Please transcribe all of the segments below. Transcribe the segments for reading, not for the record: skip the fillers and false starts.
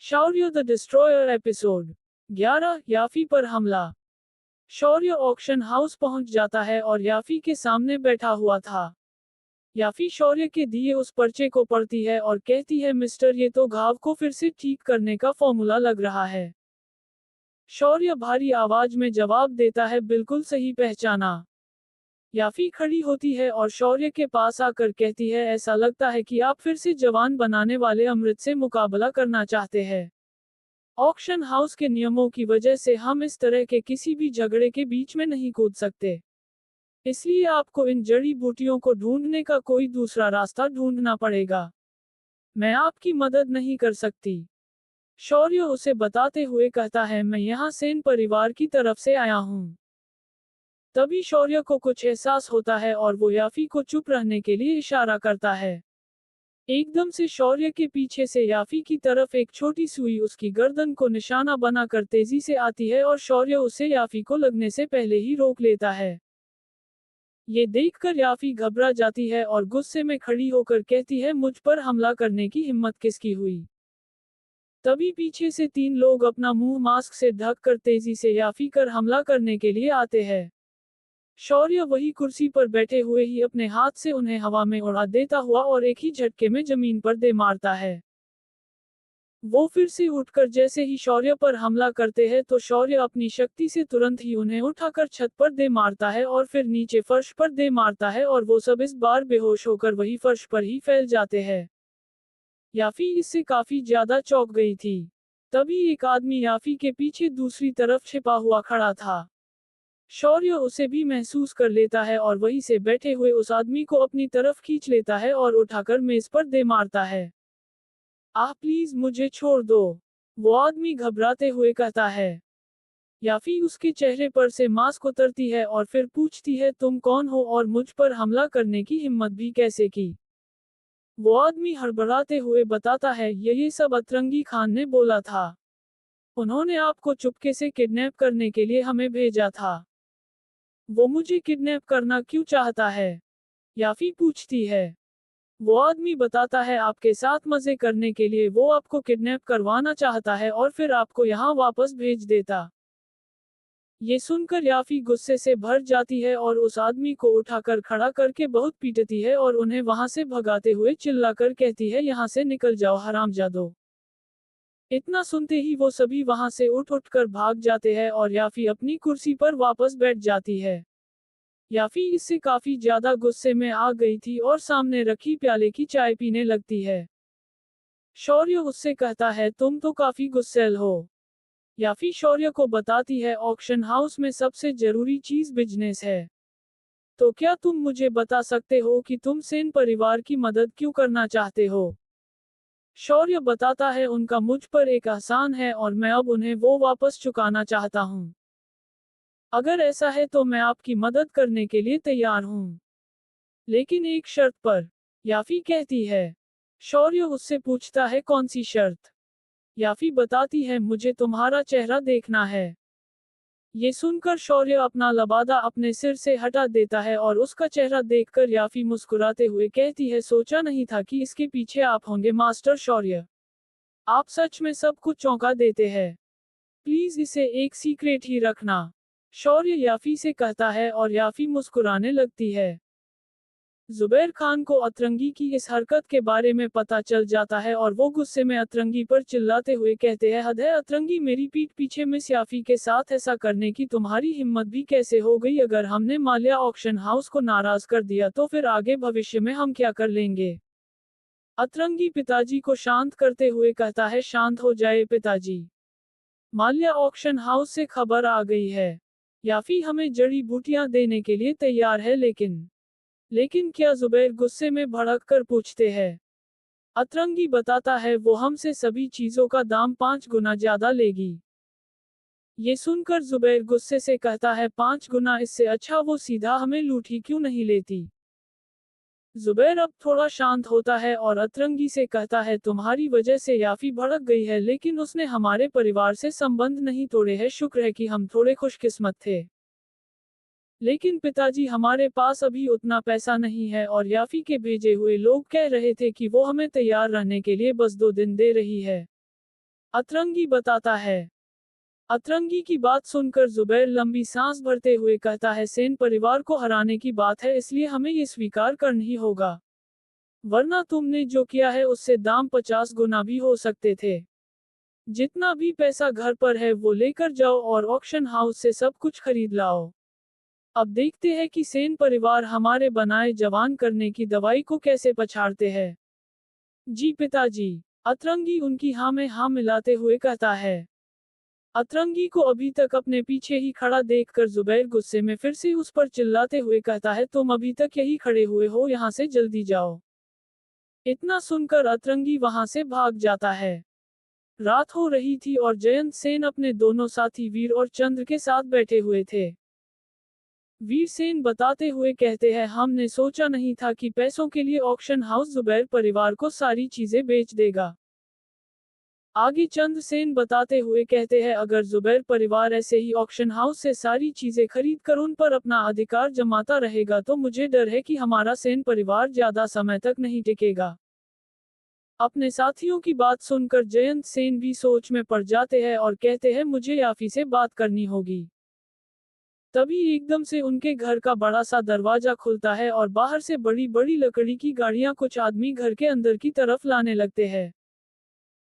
Shaurya the destroyer episode 11 याफी पर हमला। शौर्य auction house पहुंच जाता है और याफी के सामने बैठा हुआ था। याफी शौर्य के दिए उस पर्चे को पढ़ती है और कहती है, मिस्टर, ये तो घाव को फिर से ठीक करने का फॉर्मूला लग रहा है। शौर्य भारी आवाज में जवाब देता है, बिल्कुल सही पहचाना। याफी खड़ी होती है और शौर्य के पास आकर कहती है, ऐसा लगता है कि आप फिर से जवान बनाने वाले अमृत से मुकाबला करना चाहते हैं। ऑक्शन हाउस के नियमों की वजह से हम इस तरह के किसी भी झगड़े के बीच में नहीं कूद सकते। इसलिए आपको इन जड़ी बूटियों को ढूंढने का कोई दूसरा रास्ता ढूंढना पड़ेगा। मैं आपकी मदद नहीं कर सकती। शौर्य उसे बताते हुए कहता है, मैं यहाँ सेन परिवार की तरफ से आया हूँ। तभी शौर्य को कुछ एहसास होता है और वो याफी को चुप रहने के लिए इशारा करता है। एकदम से शौर्य के पीछे से याफी की तरफ एक छोटी सुई उसकी गर्दन को निशाना बनाकर तेजी से आती है और शौर्य उसे याफी को लगने से पहले ही रोक लेता है। ये देखकर याफी घबरा जाती है और गुस्से में खड़ी होकर कहती है, मुझ पर हमला करने की हिम्मत किसकी हुई। तभी पीछे से 3 लोग अपना मुंह मास्क से ढक कर तेजी से याफी कर हमला करने के लिए आते हैं। शौर्य वही कुर्सी पर बैठे हुए ही अपने हाथ से उन्हें हवा में उड़ा देता हुआ और एक ही झटके में जमीन पर दे मारता है। वो फिर से उठकर जैसे ही शौर्य पर हमला करते हैं तो शौर्य अपनी शक्ति से तुरंत ही उन्हें उठाकर छत पर दे मारता है और फिर नीचे फर्श पर दे मारता है और वो सब इस बार बेहोश होकर वही फर्श पर ही फैल जाते हैं। याफी इससे काफी ज्यादा चौंक गई थी। तभी एक आदमी याफी के पीछे दूसरी तरफ छिपा हुआ खड़ा था। शौर्य उसे भी महसूस कर लेता है और वहीं से बैठे हुए उस आदमी को अपनी तरफ खींच लेता है और उठाकर मेज पर दे मारता है। आह, प्लीज मुझे छोड़ दो, वो आदमी घबराते हुए कहता है। याफी उसके चेहरे पर से मास्क उतरती है और फिर पूछती है, तुम कौन हो और मुझ पर हमला करने की हिम्मत भी कैसे की। वो आदमी हड़बड़ाते हुए बताता है, ये सब अतरंगी खान ने बोला था। उन्होंने आपको चुपके से किडनैप करने के लिए हमें भेजा था। वो मुझे किडनैप करना क्यों चाहता है? याफी पूछती है। वो आदमी बताता है, आपके साथ मजे करने के लिए वो आपको किडनैप करवाना चाहता है और फिर आपको यहाँ वापस भेज देता। ये सुनकर याफी गुस्से से भर जाती है और उस आदमी को उठाकर खड़ा करके बहुत पीटती है और उन्हें वहां से भगाते हुए चिल्लाकर कहती है, यहाँ से निकल जाओ हरामजादो। इतना सुनते ही वो सभी वहां से उठ कर भाग जाते हैं और याफी अपनी कुर्सी पर वापस बैठ जाती है। याफी इससे काफी ज्यादा गुस्से में आ गई थी और सामने रखी प्याले की चाय पीने लगती है। शौर्य उससे कहता है, तुम तो काफी गुस्सैल हो। याफी शौर्य को बताती है, ऑक्शन हाउस में सबसे जरूरी चीज बिजनेस है। तो क्या तुम मुझे बता सकते हो कि तुम सेन परिवार की मदद क्यों करना चाहते हो? शौर्य बताता है, उनका मुझ पर एक एहसान है और मैं अब उन्हें वो वापस चुकाना चाहता हूँ। अगर ऐसा है तो मैं आपकी मदद करने के लिए तैयार हूँ, लेकिन एक शर्त पर। याफी कहती है। शौर्य उससे पूछता है, कौन सी शर्त? याफी बताती है, मुझे तुम्हारा चेहरा देखना है। ये सुनकर शौर्य अपना लबादा अपने सिर से हटा देता है और उसका चेहरा देखकर याफी मुस्कुराते हुए कहती है, सोचा नहीं था कि इसके पीछे आप होंगे मास्टर शौर्य। आप सच में सबको चौंका देते हैं। प्लीज इसे एक सीक्रेट ही रखना, शौर्य याफी से कहता है और याफी मुस्कुराने लगती है। जुबैर खान को अतरंगी की इस हरकत के बारे में पता चल जाता है और वो गुस्से में अतरंगी पर चिल्लाते हुए कहते हैं, हद है अतरंगी, मेरी पीठ पीछे मिस याफी के साथ ऐसा करने की तुम्हारी हिम्मत भी कैसे हो गई? अगर हमने माल्या ऑक्शन हाउस को नाराज कर दिया तो फिर आगे भविष्य में हम क्या कर लेंगे? अतरंगी पिताजी को शांत करते हुए कहता है, शांत हो जाए पिताजी। माल्या ऑक्शन हाउस से खबर आ गई है। याफी हमें जड़ी बूटियां देने के लिए तैयार है, लेकिन क्या? जुबैर गुस्से में भड़क कर पूछते हैं। अतरंगी बताता है, वो हमसे सभी चीजों का दाम 5 गुना ज्यादा लेगी। ये सुनकर जुबैर गुस्से से कहता है, 5 गुना? इससे अच्छा वो सीधा हमें लूट ही क्यों नहीं लेती? जुबैर अब थोड़ा शांत होता है और अतरंगी से कहता है, तुम्हारी वजह से याफी भड़क गई है, लेकिन उसने हमारे परिवार से संबंध नहीं तोड़े हैं। शुक्र है कि हम थोड़े खुशकिस्मत थे। लेकिन पिताजी, हमारे पास अभी उतना पैसा नहीं है और याफी के भेजे हुए लोग कह रहे थे कि वो हमें तैयार रहने के लिए बस 2 दिन दे रही है। अतरंगी बताता है। अतरंगी की बात सुनकर जुबैर लंबी सांस भरते हुए कहता है, सेन परिवार को हराने की बात है, इसलिए हमें ये स्वीकार करना ही होगा, वरना तुमने जो किया है उससे दाम 50 गुना भी हो सकते थे। जितना भी पैसा घर पर है वो लेकर जाओ और ऑक्शन हाउस से सब कुछ खरीद लाओ। अब देखते हैं कि सेन परिवार हमारे बनाए जवान करने की दवाई को कैसे पछाड़ते हैं। जी पिताजी, अतरंगी उनकी हाँ में हाँ मिलाते हुए कहता है। अतरंगी को अभी तक अपने पीछे ही खड़ा देखकर जुबैर गुस्से में फिर से उस पर चिल्लाते हुए कहता है, तुम अभी तक यही खड़े हुए हो, यहाँ से जल्दी जाओ। इतना सुनकर अतरंगी वहां से भाग जाता है। रात हो रही थी और जयंत सेन अपने दोनों साथी वीर और चंद्र के साथ बैठे हुए थे। वीर सेन बताते हुए कहते हैं, हमने सोचा नहीं था कि पैसों के लिए ऑक्शन हाउस जुबैर परिवार को सारी चीजें बेच देगा। आगे चंद्र सेन बताते हुए कहते हैं, अगर जुबैर परिवार ऐसे ही ऑक्शन हाउस से सारी चीजें खरीद कर उन पर अपना अधिकार जमाता रहेगा तो मुझे डर है कि हमारा सेन परिवार ज्यादा समय तक नहीं टिकेगा। अपने साथियों की बात सुनकर जयंत सेन भी सोच में पड़ जाते हैं और कहते हैं, मुझे याफी से बात करनी होगी। तभी एकदम से उनके घर का बड़ा सा दरवाजा खुलता है और बाहर से बड़ी बड़ी लकड़ी की गाड़ियां कुछ आदमी घर के अंदर की तरफ लाने लगते हैं।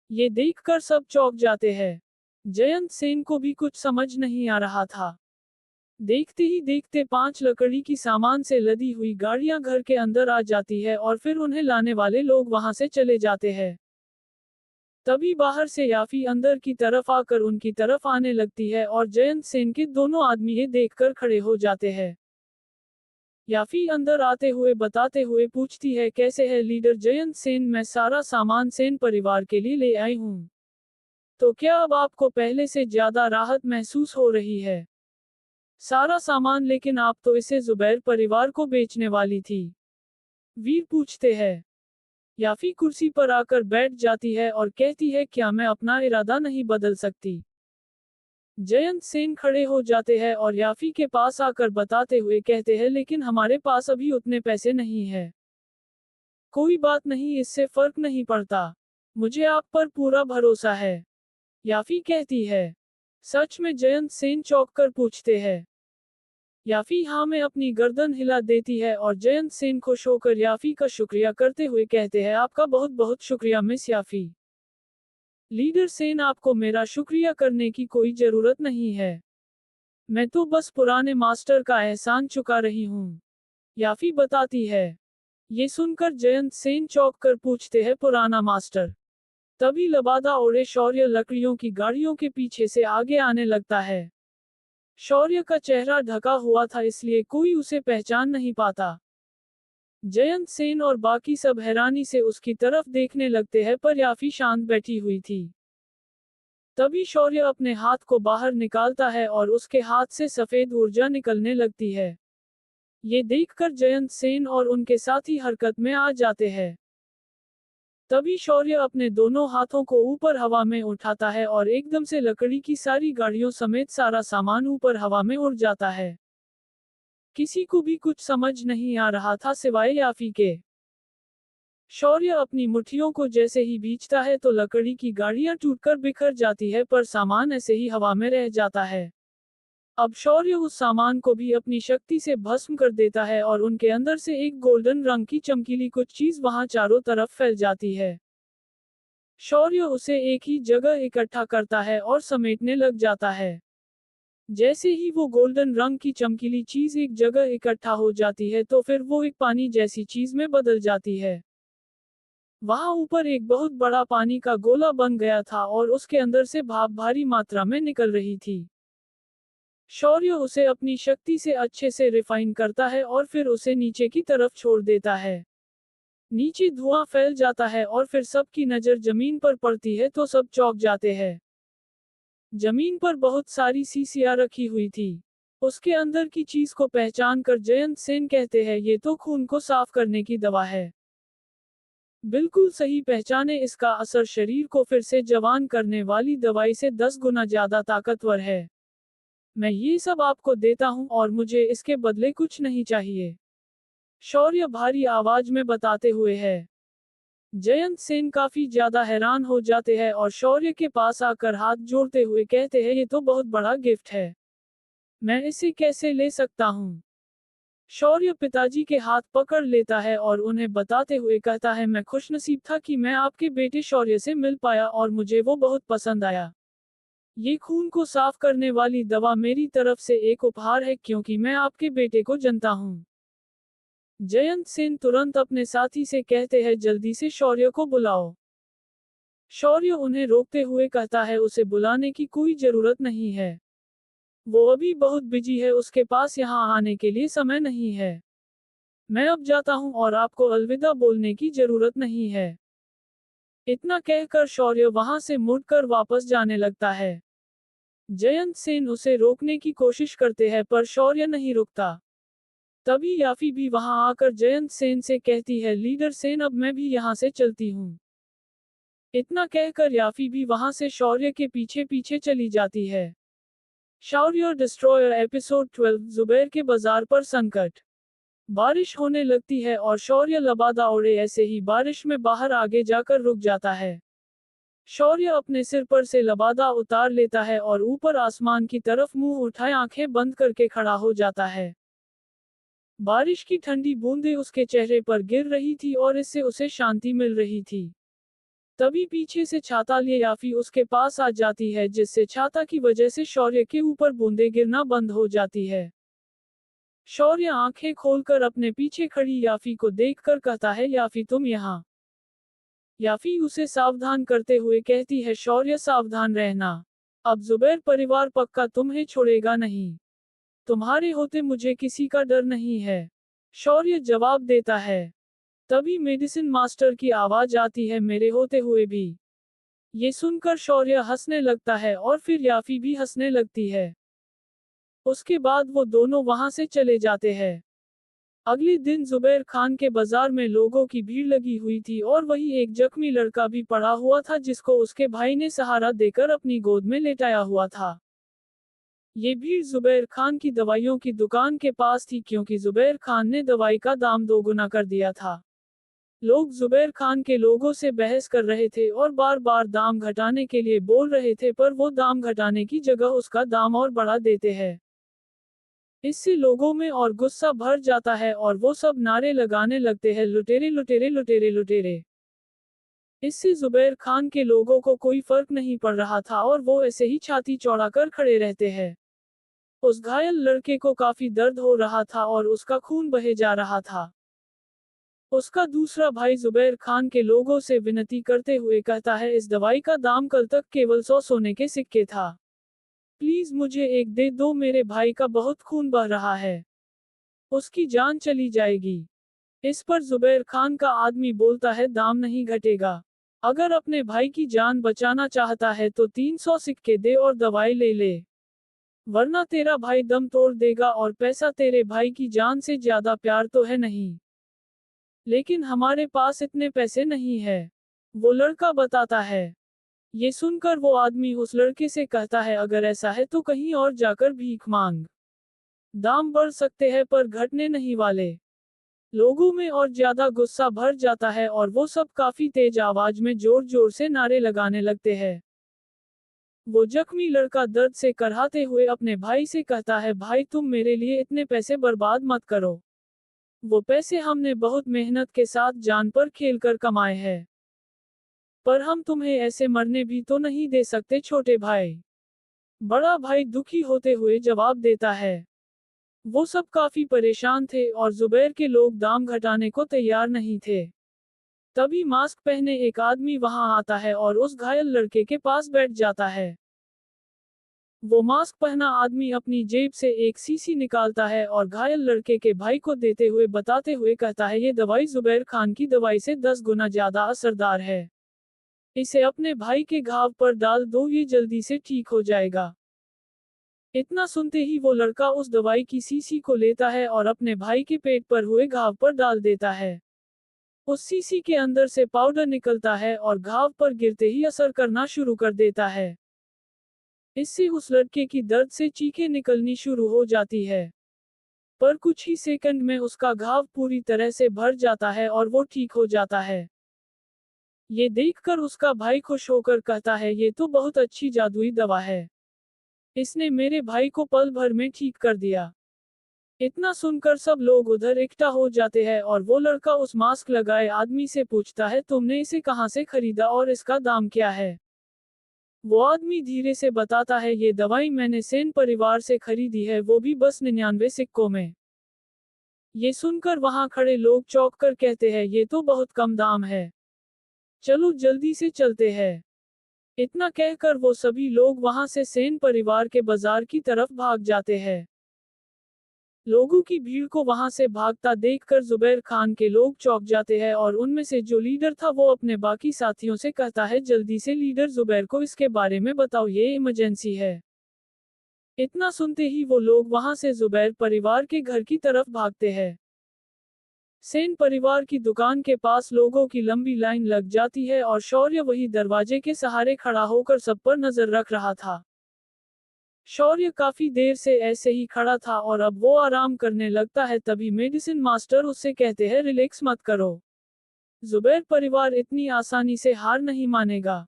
ये देखकर सब चौंक जाते हैं। जयंत सेन को भी कुछ समझ नहीं आ रहा था। देखते ही देखते 5 लकड़ी की सामान से लदी हुई गाड़ियां घर के अंदर आ जाती है और फिर उन्हें लाने वाले लोग वहां से चले जाते हैं। तभी बाहर से याफी अंदर की तरफ आकर उनकी तरफ आने लगती है और जयंत सेन के दोनों आदमी ये देखकर खड़े हो जाते हैं। याफी अंदर आते हुए बताते हुए पूछती है, कैसे है लीडर जयंत सेन, मैं सारा सामान सेन परिवार के लिए ले आई हूँ। तो क्या अब आपको पहले से ज्यादा राहत महसूस हो रही है? सारा सामान, लेकिन आप तो इसे जुबैर परिवार को बेचने वाली थी। वीर पूछते हैं। याफी कुर्सी पर आकर बैठ जाती है और कहती है, क्या मैं अपना इरादा नहीं बदल सकती? जयंत सेन खड़े हो जाते हैं और याफी के पास आकर बताते हुए कहते हैं, लेकिन हमारे पास अभी उतने पैसे नहीं है। कोई बात नहीं, इससे फर्क नहीं पड़ता, मुझे आप पर पूरा भरोसा है, याफी कहती है। सच में? जयंत सेन चौंक कर पूछते हैं। याफी हाँ में अपनी गर्दन हिला देती है और जयंत सेन खुश होकर याफी का शुक्रिया करते हुए कहते हैं, आपका बहुत बहुत शुक्रिया मिस याफी। लीडर सेन, आपको मेरा शुक्रिया करने की कोई जरूरत नहीं है, मैं तो बस पुराने मास्टर का एहसान चुका रही हूँ, याफी बताती है। ये सुनकर जयंत सेन चौंक कर पूछते हैं, पुराना मास्टर? तभी लबादा ओढ़े शौर्य लकड़ियों की गाड़ियों के पीछे से आगे आने लगता है। शौर्य का चेहरा ढका हुआ था इसलिए कोई उसे पहचान नहीं पाता। जयंत सेन और बाकी सब हैरानी से उसकी तरफ देखने लगते हैं, पर याफी शांत बैठी हुई थी। तभी शौर्य अपने हाथ को बाहर निकालता है और उसके हाथ से सफेद ऊर्जा निकलने लगती है। ये देखकर जयंत सेन और उनके साथी हरकत में आ जाते हैं। तभी शौर्य अपने दोनों हाथों को ऊपर हवा में उठाता है और एकदम से लकड़ी की सारी गाड़ियों समेत सारा सामान ऊपर हवा में उड़ जाता है। किसी को भी कुछ समझ नहीं आ रहा था सिवाय याफी के। शौर्य अपनी मुट्ठियों को जैसे ही भींचता है तो लकड़ी की गाड़ियां टूटकर बिखर जाती है, पर सामान ऐसे ही हवा में रह जाता है। अब शौर्य उस सामान को भी अपनी शक्ति से भस्म कर देता है और उनके अंदर से एक गोल्डन रंग की चमकीली कुछ चीज वहां चारों तरफ फैल जाती है। शौर्य उसे एक ही जगह इकट्ठा करता है और समेटने लग जाता है। जैसे ही वो गोल्डन रंग की चमकीली चीज एक जगह इकट्ठा हो जाती है तो फिर वो एक पानी जैसी चीज में बदल जाती है। वहां ऊपर एक बहुत बड़ा पानी का गोला बन गया था और उसके अंदर से भाप भारी मात्रा में निकल रही थी। शौर्य उसे अपनी शक्ति से अच्छे से रिफाइन करता है और फिर उसे नीचे की तरफ छोड़ देता है। नीचे धुआं फैल जाता है और फिर सबकी नजर जमीन पर पड़ती है तो सब चौंक जाते हैं। जमीन पर बहुत सारी शीशियां रखी हुई थी। उसके अंदर की चीज को पहचान कर जयंत सेन कहते हैं, ये तो खून को साफ करने की दवा है। बिल्कुल सही पहचाने, इसका असर शरीर को फिर से जवान करने वाली दवाई से 10 गुना ज्यादा ताकतवर है। मैं ये सब आपको देता हूँ और मुझे इसके बदले कुछ नहीं चाहिए, शौर्य भारी आवाज में बताते हुए है। जयंत सेन काफी ज्यादा हैरान हो जाते हैं और शौर्य के पास आकर हाथ जोड़ते हुए कहते हैं, ये तो बहुत बड़ा गिफ्ट है, मैं इसे कैसे ले सकता हूँ। शौर्य पिताजी के हाथ पकड़ लेता है और उन्हें बताते हुए कहता है, मैं खुशनसीब था कि मैं आपके बेटे शौर्य से मिल पाया और मुझे वो बहुत पसंद आया। ये खून को साफ करने वाली दवा मेरी तरफ से एक उपहार है, क्योंकि मैं आपके बेटे को जानता हूँ। जयंत सेन तुरंत अपने साथी से कहते हैं, जल्दी से शौर्य को बुलाओ। शौर्य उन्हें रोकते हुए कहता है, उसे बुलाने की कोई जरूरत नहीं है, वो अभी बहुत बिजी है, उसके पास यहाँ आने के लिए समय नहीं है। मैं अब जाता हूँ और आपको अलविदा बोलने की जरूरत नहीं है। इतना कहकर शौर्य वहां से मुड़कर वापस जाने लगता है। जयंत सेन उसे रोकने की कोशिश करते हैं पर शौर्य नहीं रुकता। तभी याफी भी वहां आकर जयंत सेन से कहती है, लीडर सेन अब मैं भी यहाँ से चलती हूँ। इतना कहकर याफी भी वहां से शौर्य के पीछे पीछे चली जाती है। शौर्य डिस्ट्रॉयर एपिसोड 12 जुबैर के बाजार पर संकट। बारिश होने लगती है और शौर्य लबादा उड़े ऐसे ही बारिश में बाहर आगे जाकर रुक जाता है। शौर्य अपने सिर पर से लबादा उतार लेता है और ऊपर आसमान की तरफ मुंह उठाए आंखें बंद करके खड़ा हो जाता है। बारिश की ठंडी बूंदें उसके चेहरे पर गिर रही थी और इससे उसे शांति मिल रही थी। तभी पीछे से छाता लिए याफी उसके पास आ जाती है, जिससे छाता की वजह से शौर्य के ऊपर बूंदें गिरना बंद हो जाती है। शौर्य आंखें खोलकर अपने पीछे खड़ी याफी को देखकर कहता है, याफी तुम यहाँ। याफी उसे सावधान करते हुए कहती है, शौर्य सावधान रहना, अब जुबैर परिवार पक्का तुम्हें छोड़ेगा नहीं, तुम्हारे होते मुझे किसी का डर नहीं है। शौर्य जवाब देता है। तभी मेडिसिन मास्टर की आवाज आती है, मेरे होते हुए भी। ये सुनकर शौर्य हंसने लगता है और फिर याफी भी हंसने लगती है। उसके बाद वो दोनों वहां से चले जाते हैं। अगले दिन जुबैर खान के बाजार में लोगों की भीड़ लगी हुई थी और वही एक जख्मी लड़का भी पड़ा हुआ था, जिसको उसके भाई ने सहारा देकर अपनी गोद में लेटाया हुआ था। ये भीड़ जुबैर खान की दवाइयों की दुकान के पास थी, क्योंकि जुबैर खान ने दवाई का दाम दोगुना कर दिया था। लोग जुबैर खान के लोगों से बहस कर रहे थे और बार बार दाम घटाने के लिए बोल रहे थे, पर वो दाम घटाने की जगह उसका दाम और बढ़ा देते हैं। इससे लोगों में और गुस्सा भर जाता है और वो सब नारे लगाने लगते हैं, लुटेरे लुटेरे लुटेरे लुटेरे। इससे जुबैर खान के लोगों को कोई फर्क नहीं पड़ रहा था और वो ऐसे ही छाती चौड़ाकर खड़े रहते हैं। उस घायल लड़के को काफी दर्द हो रहा था और उसका खून बहे जा रहा था। उसका दूसरा भाई जुबैर खान के लोगों से विनती करते हुए कहता है, इस दवाई का दाम कल तक केवल 100 सोने के सिक्के था, प्लीज मुझे एक दे दो, मेरे भाई का बहुत खून बह रहा है, उसकी जान चली जाएगी। इस पर जुबैर खान का आदमी बोलता है, दाम नहीं घटेगा, अगर अपने भाई की जान बचाना चाहता है तो 300 सिक्के दे और दवाई ले ले, वरना तेरा भाई दम तोड़ देगा और पैसा तेरे भाई की जान से ज्यादा प्यार तो है नहीं। लेकिन हमारे पास इतने पैसे नहीं है, वो लड़का बताता है। ये सुनकर वो आदमी उस लड़के से कहता है, अगर ऐसा है तो कहीं और जाकर भीख मांग, दाम बढ़ सकते हैं पर घटने नहीं वाले। लोगों में और ज्यादा गुस्सा भर जाता है और वो सब काफी तेज आवाज में जोर जोर से नारे लगाने लगते हैं। वो जख्मी लड़का दर्द से कराहते हुए अपने भाई से कहता है, भाई तुम मेरे लिए इतने पैसे बर्बाद मत करो, वो पैसे हमने बहुत मेहनत के साथ जान पर खेलकर कमाए हैं, पर हम तुम्हें ऐसे मरने भी तो नहीं दे सकते छोटे भाई। बड़ा भाई दुखी होते हुए जवाब देता है। वो सब काफी परेशान थे और जुबैर के लोग दाम घटाने को तैयार नहीं थे। तभी मास्क पहने एक आदमी वहां आता है और उस घायल लड़के के पास बैठ जाता है। वो मास्क पहना आदमी अपनी जेब से एक शीशी निकालता है और घायल लड़के के भाई को देते हुए बताते हुए कहता है, ये दवाई जुबैर खान की दवाई से 10 गुना ज्यादा असरदार है, इसे अपने भाई के घाव पर डाल दो, ये जल्दी से ठीक हो जाएगा। इतना सुनते ही वो लड़का उस दवाई की शीशी को लेता है और अपने भाई के पेट पर हुए घाव पर डाल देता है। उस शीशी के अंदर से पाउडर निकलता है और घाव पर गिरते ही असर करना शुरू कर देता है। इससे उस लड़के की दर्द से चीखें निकलनी शुरू हो जाती है। पर कुछ ही सेकंड में उसका घाव पूरी तरह से भर जाता है और वो ठीक हो जाता है। ये देखकर उसका भाई खुश होकर कहता है, ये तो बहुत अच्छी जादुई दवा है। इसने मेरे भाई को पल भर में ठीक कर दिया। इतना सुनकर सब लोग उधर इकट्ठा हो जाते हैं और वो लड़का उस मास्क लगाए आदमी से पूछता है, तुमने इसे कहाँ से खरीदा और इसका दाम क्या है? वो आदमी धीरे से बताता है, ये दवाई मैंने सेन परिवार से खरीदी है, वो भी बस 99 सिक्कों में। ये सुनकर वहां खड़े लोग चौंक कर कहते हैं, ये तो बहुत कम दाम है। चलो जल्दी से चलते हैं। इतना कहकर वो सभी लोग वहां से सेन परिवार के बाजार की तरफ भाग जाते हैं। लोगों की भीड़ को वहां से भागता देखकर जुबैर खान के लोग चौंक जाते हैं और उनमें से जो लीडर था वो अपने बाकी साथियों से कहता है, जल्दी से लीडर जुबैर को इसके बारे में बताओ, ये इमरजेंसी है। इतना सुनते ही वो लोग वहां से जुबैर परिवार के घर की तरफ भागते हैं। सेन परिवार की दुकान के पास लोगों की लंबी लाइन लग जाती है और शौर्य वही दरवाजे के सहारे खड़ा होकर सब पर नजर रख रहा था। शौर्य काफी देर से ऐसे ही खड़ा था और अब वो आराम करने लगता है, तभी मेडिसिन मास्टर उससे कहते हैं, रिलैक्स मत करो। जुबैर परिवार इतनी आसानी से हार नहीं मानेगा।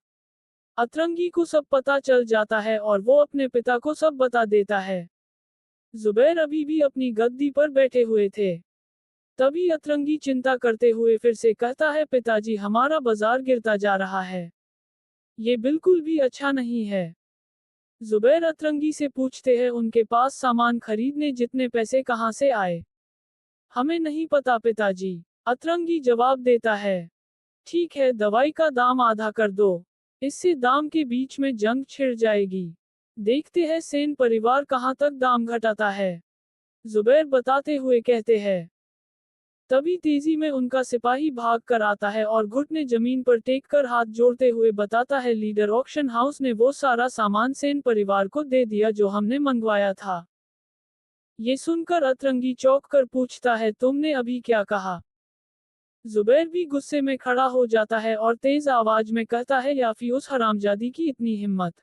अतरंगी को सब पता चल जाता है और वो अपने पिता को सब बता देता है। जुबैर अभी भी अपनी गद्दी पर बैठे हुए थे। तभी अतरंगी चिंता करते हुए फिर से कहता है, पिताजी, हमारा बाजार गिरता जा रहा है। ये बिल्कुल भी अच्छा नहीं है। जुबैर अतरंगी से पूछते हैं, उनके पास सामान खरीदने जितने पैसे कहाँ से आए? हमें नहीं पता पिताजी, अतरंगी जवाब देता है। ठीक है, दवाई का दाम आधा कर दो, इससे दाम के बीच में जंग छिड़ जाएगी। देखते हैं सेन परिवार कहाँ तक दाम घटाता है। जुबैर बताते हुए कहते हैं। तभी तेजी में उनका सिपाही भाग कर आता है और घुटने जमीन पर टेक कर हाथ जोड़ते हुए बताता है, लीडर, ऑक्शन हाउस ने वो सारा सामान सेन परिवार को दे दिया जो हमने मंगवाया था। ये सुनकर अतरंगी चौंक कर पूछता है, तुमने अभी क्या कहा? जुबैर भी गुस्से में खड़ा हो जाता है और तेज आवाज में कहता है, याफी, उस हरामजादी की इतनी हिम्मत।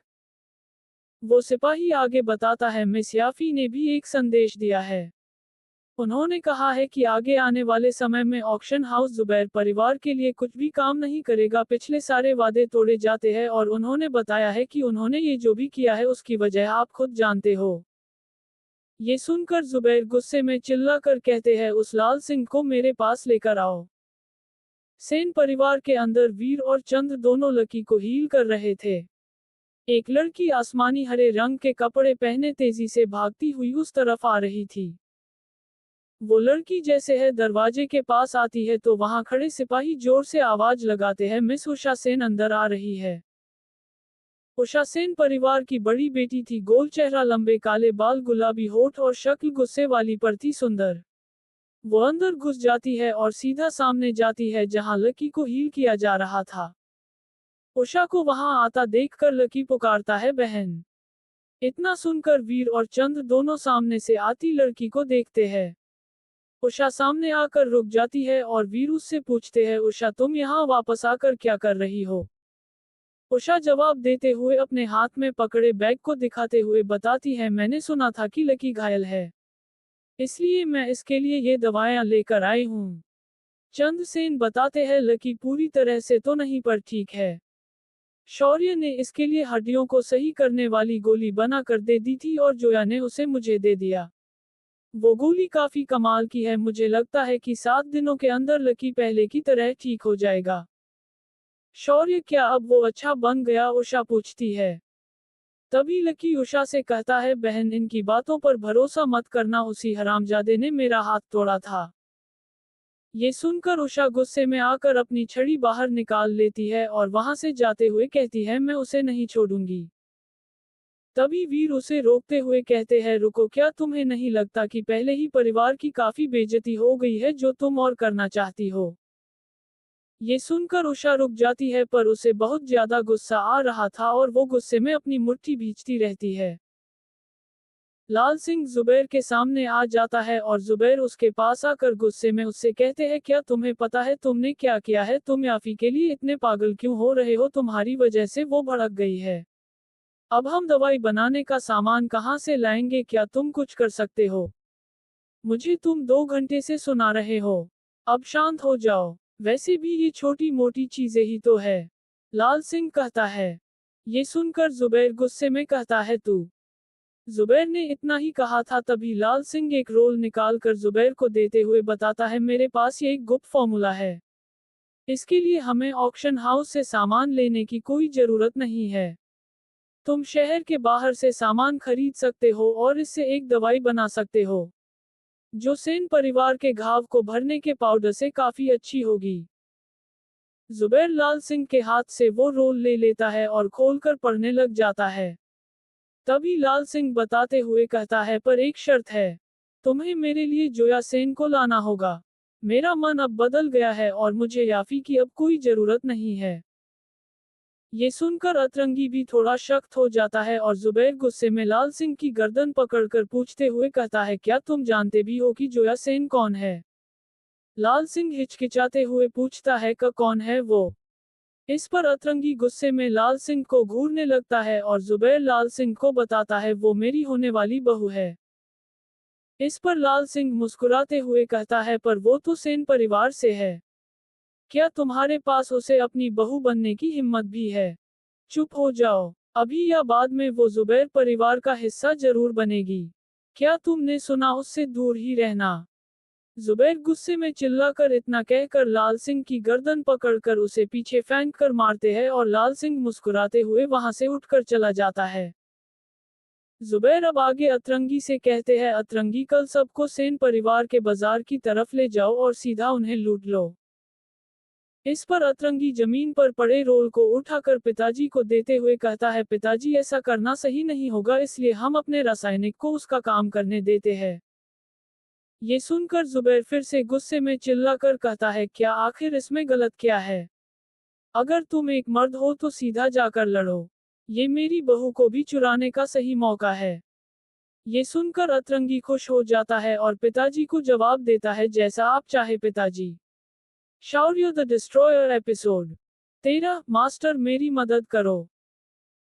वो सिपाही आगे बताता है, मिस याफी ने भी एक संदेश दिया है। उन्होंने कहा है कि आगे आने वाले समय में ऑक्शन हाउस जुबैर परिवार के लिए कुछ भी काम नहीं करेगा। पिछले सारे वादे तोड़े जाते हैं और उन्होंने बताया है कि उन्होंने ये जो भी किया है उसकी वजह आप खुद जानते हो। ये सुनकर जुबैर गुस्से में चिल्लाकर कहते हैं, उस लाल सिंह को मेरे पास लेकर आओ। सेन परिवार के अंदर वीर और चंद्र दोनों लकी को हील कर रहे थे। एक लड़की आसमानी हरे रंग के कपड़े पहने तेजी से भागती हुई उस तरफ आ रही थी। वो लड़की जैसे है दरवाजे के पास आती है तो वहां खड़े सिपाही जोर से आवाज लगाते हैं, मिस उषा सेन अंदर आ रही है। उषा सेन परिवार की बड़ी बेटी थी, गोल चेहरा, लंबे काले बाल, गुलाबी होठ और शक्ल गुस्से वाली पर थी सुंदर। वो अंदर घुस जाती है और सीधा सामने जाती है जहां लकी को हील किया जा रहा था। उषा को वहां आता देखकर लकी पुकारता है, बहन। इतना सुनकर वीर और चंद्र दोनों सामने से आती लड़की को देखते हैं। उषा सामने आकर रुक जाती है और वीर उससे पूछते हैं, उषा, तुम यहाँ वापस आकर क्या कर रही हो? उषा जवाब देते हुए अपने हाथ में पकड़े बैग को दिखाते हुए बताती है, मैंने सुना था कि लकी घायल है, इसलिए मैं इसके लिए ये दवाएं लेकर आई हूँ। चंद्रसेन बताते हैं, लकी पूरी तरह से तो नहीं पर ठीक है। शौर्य ने इसके लिए हड्डियों को सही करने वाली गोली बनाकर दे दी थी और जोया ने उसे मुझे दे दिया। वो गोली काफी कमाल की है, मुझे लगता है कि 7 दिनों के अंदर लकी पहले की तरह ठीक हो जाएगा। शौर्य, क्या अब वो अच्छा बन गया? उषा पूछती है। तभी लकी उषा से कहता है, बहन, इनकी बातों पर भरोसा मत करना, उसी हरामजादे ने मेरा हाथ तोड़ा था। ये सुनकर उषा गुस्से में आकर अपनी छड़ी बाहर निकाल लेती है और वहां से जाते हुए कहती है, मैं उसे नहीं छोड़ूंगी। तभी वीर उसे रोकते हुए कहते हैं, रुको, क्या तुम्हें नहीं लगता कि पहले ही परिवार की काफी बेइज्जती हो गई है जो तुम और करना चाहती हो? ये सुनकर उषा रुक जाती है पर उसे बहुत ज्यादा गुस्सा आ रहा था और वो गुस्से में अपनी मुट्ठी भींचती रहती है। लाल सिंह जुबैर के सामने आ जाता है और जुबैर उसके पास आकर गुस्से में उससे कहते हैं, क्या तुम्हें पता है तुमने क्या किया है? तुम याफी के लिए इतने पागल क्यों हो रहे हो? तुम्हारी वजह से वो भड़क गई है। अब हम दवाई बनाने का सामान कहाँ से लाएंगे? क्या तुम कुछ कर सकते हो? मुझे तुम 2 घंटे से सुना रहे हो। अब शांत हो जाओ। वैसे भी ये छोटी मोटी चीजें ही तो है, लाल सिंह कहता है। ये सुनकर जुबैर गुस्से में कहता है तू। जुबैर ने इतना ही कहा था तभी लाल सिंह एक रोल निकाल कर जुबैर को देते हुए बताता है, मेरे पास ये एक गुप्त फॉर्मूला है। इसके लिए हमें ऑक्शन हाउस से सामान लेने की कोई जरूरत नहीं है। तुम शहर के बाहर से सामान खरीद सकते हो और इससे एक दवाई बना सकते हो, जो सेन परिवार के घाव को भरने के पाउडर से काफी अच्छी होगी। जुबैर लाल सिंह के हाथ से वो रोल ले लेता है और खोलकर पढ़ने लग जाता है। तभी लाल सिंह बताते हुए कहता है, पर एक शर्त है, तुम्हें मेरे लिए जोया सेन को लाना होगा। मेरा मन अब बदल गया है और मुझे याफी की अब कोई जरूरत नहीं है। ये सुनकर अतरंगी भी थोड़ा सख्त हो जाता है और जुबैर गुस्से में लाल सिंह की गर्दन पकड़कर पूछते हुए कहता है, क्या तुम जानते भी हो कि जोया सेन कौन है? लाल सिंह हिचकिचाते हुए पूछता है, कौन है वो? इस पर अतरंगी गुस्से में लाल सिंह को घूरने लगता है और जुबैर लाल सिंह को बताता है, वो मेरी होने वाली बहू है। इस पर लाल सिंह मुस्कुराते हुए कहता है, पर वो तो सेन परिवार से है। क्या तुम्हारे पास उसे अपनी बहू बनने की हिम्मत भी है? चुप हो जाओ, अभी या बाद में वो जुबैर परिवार का हिस्सा जरूर बनेगी। क्या तुमने सुना, उससे दूर ही रहना। जुबैर गुस्से में चिल्लाकर इतना कहकर लाल सिंह की गर्दन पकड़कर उसे पीछे फेंक कर मारते हैं और लाल सिंह मुस्कुराते हुए वहां से उठकर चला जाता है। जुबैर अब आगे अतरंगी से कहते हैं, अतरंगी कल सबको सेन परिवार के बाजार की तरफ ले जाओ और सीधा उन्हें लूट लो। इस पर अतरंगी जमीन पर पड़े रोल को उठाकर पिताजी को देते हुए कहता है, पिताजी ऐसा करना सही नहीं होगा, इसलिए हम अपने रासायनिक को उसका काम करने देते हैं। ये सुनकर जुबैर फिर से गुस्से में चिल्लाकर कहता है, क्या आखिर इसमें गलत क्या है? अगर तुम एक मर्द हो तो सीधा जाकर लड़ो। ये मेरी बहू को भी चुराने का सही मौका है। ये सुनकर अतरंगी खुश हो जाता है और पिताजी को जवाब देता है, जैसा आप चाहे पिताजी। शौर्य द डिस्ट्रॉयर एपिसोड 13, मास्टर मेरी मदद करो।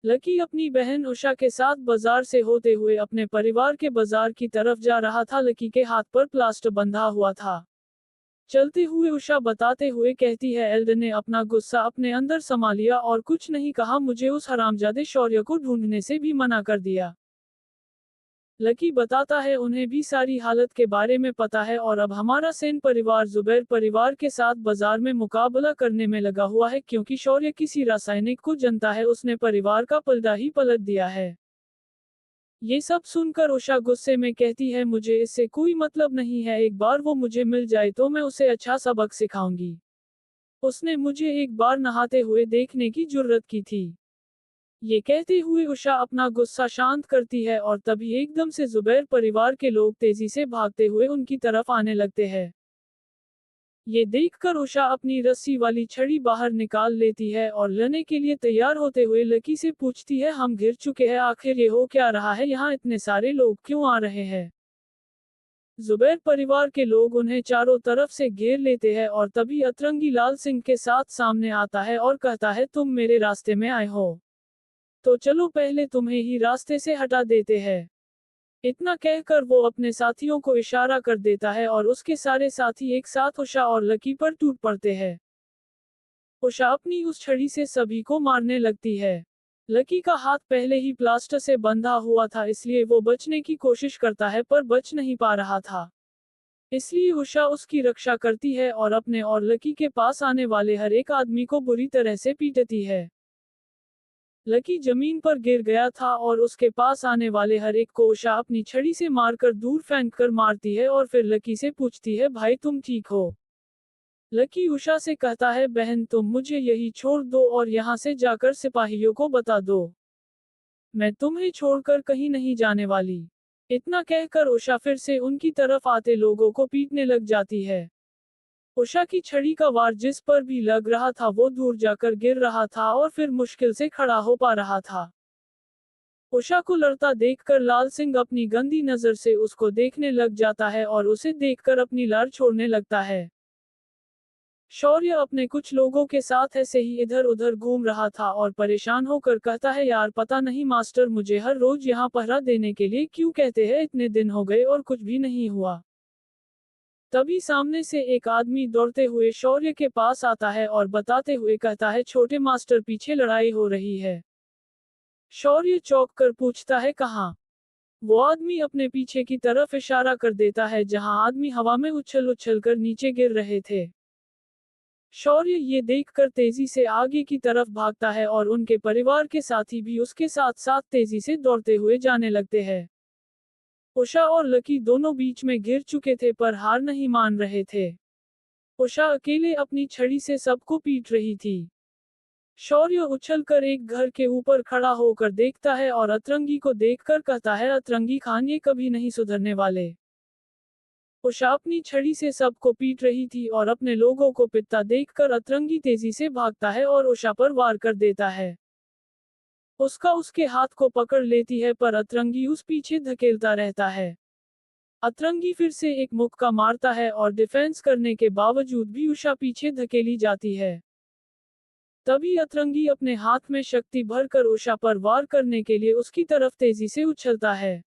लकी अपनी बहन उषा के साथ बाजार से होते हुए अपने परिवार के बाजार की तरफ जा रहा था। लकी के हाथ पर प्लास्टर बंधा हुआ था। चलते हुए उषा बताते हुए कहती है, एल्डर ने अपना गुस्सा अपने अंदर संभाल लिया और कुछ नहीं कहा, मुझे उस हरामजादे शौर्य को ढूंढने से भी मना कर दिया। लकी बताता है, उन्हें भी सारी हालत के बारे में पता है और अब हमारा सेन परिवार जुबैर परिवार के साथ बाजार में मुकाबला करने में लगा हुआ है, क्योंकि शौर्य किसी रासायनिक को जनता है, उसने परिवार का पलड़ा ही पलट दिया है। ये सब सुनकर उषा गुस्से में कहती है, मुझे इससे कोई मतलब नहीं है, एक बार वो मुझे मिल जाए तो मैं उसे अच्छा सबक सिखाऊंगी। उसने मुझे एक बार नहाते हुए देखने की जुर्रत की थी। ये कहते हुए उषा अपना गुस्सा शांत करती है और तभी एकदम से जुबैर परिवार के लोग तेजी से भागते हुए उनकी तरफ आने लगते हैं। ये देखकर उषा अपनी रस्सी वाली छड़ी बाहर निकाल लेती है और लड़ने के लिए तैयार होते हुए लकी से पूछती है, हम घिर चुके हैं, आखिर ये हो क्या रहा है, यहाँ इतने सारे लोग क्यों आ रहे हैं? जुबैर परिवार के लोग उन्हें चारों तरफ से घेर लेते हैं और तभी अतरंगी लाल सिंह के साथ सामने आता है और कहता है, तुम मेरे रास्ते में आए हो तो चलो पहले तुम्हें ही रास्ते से हटा देते हैं। इतना कहकर वो अपने साथियों को इशारा कर देता है और उसके सारे साथी एक साथ उषा और लकी पर टूट पड़ते हैं। उषा अपनी उस छड़ी से सभी को मारने लगती है। लकी का हाथ पहले ही प्लास्टर से बंधा हुआ था, इसलिए वो बचने की कोशिश करता है पर बच नहीं पा रहा था। इसलिए उषा उसकी रक्षा करती है और अपने और लकी के पास आने वाले हर एक आदमी को बुरी तरह से पीटती है। लकी जमीन पर गिर गया था और उसके पास आने वाले हर एक को उषा अपनी छड़ी से मारकर दूर फेंक कर मारती है और फिर लकी से पूछती है, भाई तुम ठीक हो? लकी उषा से कहता है, बहन तुम मुझे यही छोड़ दो और यहाँ से जाकर सिपाहियों को बता दो, मैं तुम्हें छोड़कर कहीं नहीं जाने वाली। इतना कहकर उषा फिर से उनकी तरफ आते लोगों को पीटने लग जाती है। उषा की छड़ी का वार जिस पर भी लग रहा था वो दूर जाकर गिर रहा था और फिर मुश्किल से खड़ा हो पा रहा था। उषा को लड़ता देखकर लाल सिंह अपनी गंदी नजर से उसको देखने लग जाता है और उसे देखकर अपनी लार छोड़ने लगता है। शौर्य अपने कुछ लोगों के साथ ऐसे ही इधर उधर घूम रहा था और परेशान होकर कहता है, यार पता नहीं मास्टर मुझे हर रोज यहाँ पहरा देने के लिए क्यों कहते हैं, इतने दिन हो गए और कुछ भी नहीं हुआ। तभी सामने से एक आदमी दौड़ते हुए शौर्य के पास आता है और बताते हुए कहता है, छोटे मास्टर पीछे लड़ाई हो रही है। शौर्य चौंक कर पूछता है, कहाँ? वो आदमी अपने पीछे की तरफ इशारा कर देता है, जहां आदमी हवा में उछल उछल कर नीचे गिर रहे थे। शौर्य ये देखकर तेजी से आगे की तरफ भागता है और उनके परिवार के साथी भी उसके साथ साथ तेजी से दौड़ते हुए जाने लगते हैं। उषा और लकी दोनों बीच में गिर चुके थे पर हार नहीं मान रहे थे। उषा अकेले अपनी छड़ी से सबको पीट रही थी। शौर्य उछलकर एक घर के ऊपर खड़ा होकर देखता है और अतरंगी को देखकर कहता है, अतरंगी खान ये कभी नहीं सुधरने वाले। उषा अपनी छड़ी से सबको पीट रही थी और अपने लोगों को पिटता देखकर अतरंगी तेजी से भागता है और उषा पर वार कर देता है। उसका उसके हाथ को पकड़ लेती है पर अतरंगी उस पीछे धकेलता रहता है। अतरंगी फिर से एक मुक्का मारता है और डिफेंस करने के बावजूद भी उषा पीछे धकेली जाती है। तभी अतरंगी अपने हाथ में शक्ति भरकर उषा पर वार करने के लिए उसकी तरफ तेजी से उछलता है।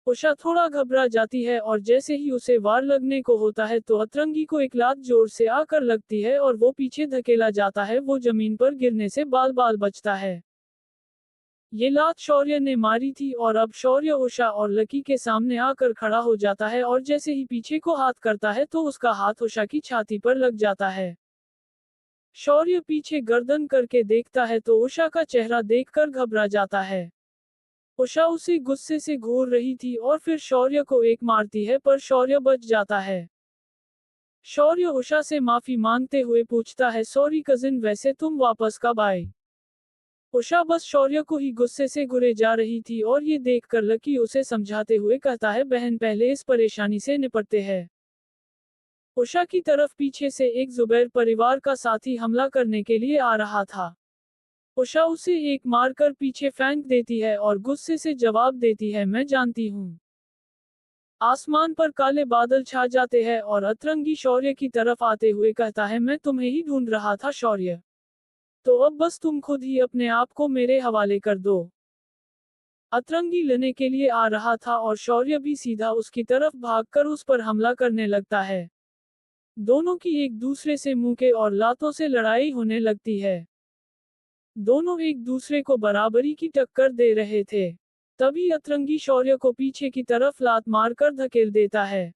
उषा थोड़ा घबरा जाती है और जैसे ही उसे वार लगने को होता है तो अतरंगी को एक लात जोर से आकर लगती है और वो पीछे धकेला जाता है। वो जमीन पर गिरने से बाल बाल बचता है। ये लात शौर्य ने मारी थी और अब शौर्य उषा और लकी के सामने आकर खड़ा हो जाता है और जैसे ही पीछे को हाथ करता है तो उसका हाथ उषा की छाती पर लग जाता है। शौर्य पीछे गर्दन करके देखता है तो उषा का चेहरा देखकर घबरा जाता है। उषा उसे गुस्से से घूर रही थी और फिर शौर्य को एक मारती है पर शौर्य बच जाता है। शौर्य उषा से माफी मांगते हुए पूछता है, सॉरी कजिन, वैसे तुम वापस कब आए? उषा बस शौर्य को ही गुस्से से घुरे जा रही थी और ये देखकर लकी उसे समझाते हुए कहता है, बहन पहले इस परेशानी से निपटते हैं। उषा की तरफ पीछे से एक जुबैर परिवार का साथी हमला करने के लिए आ रहा था। उषा उसे एक मारकर पीछे फेंक देती है और गुस्से से जवाब देती है, मैं जानती हूँ। आसमान पर काले बादल छा जाते हैं और अतरंगी शौर्य की तरफ आते हुए कहता है, मैं तुम्हें ही ढूंढ रहा था शौर्य। तो अब बस तुम खुद ही अपने आप को मेरे हवाले कर दो। अतरंगी लेने के लिए आ रहा था और शौर्य भी सीधा उसकी तरफ भागकर उस पर हमला करने लगता है। दोनों की एक दूसरे से मुंह और लातों से लड़ाई होने लगती है। दोनों एक दूसरे को बराबरी की टक्कर दे रहे थे। तभी अतरंगी शौर्य को पीछे की तरफ लात मारकर धकेल देता है।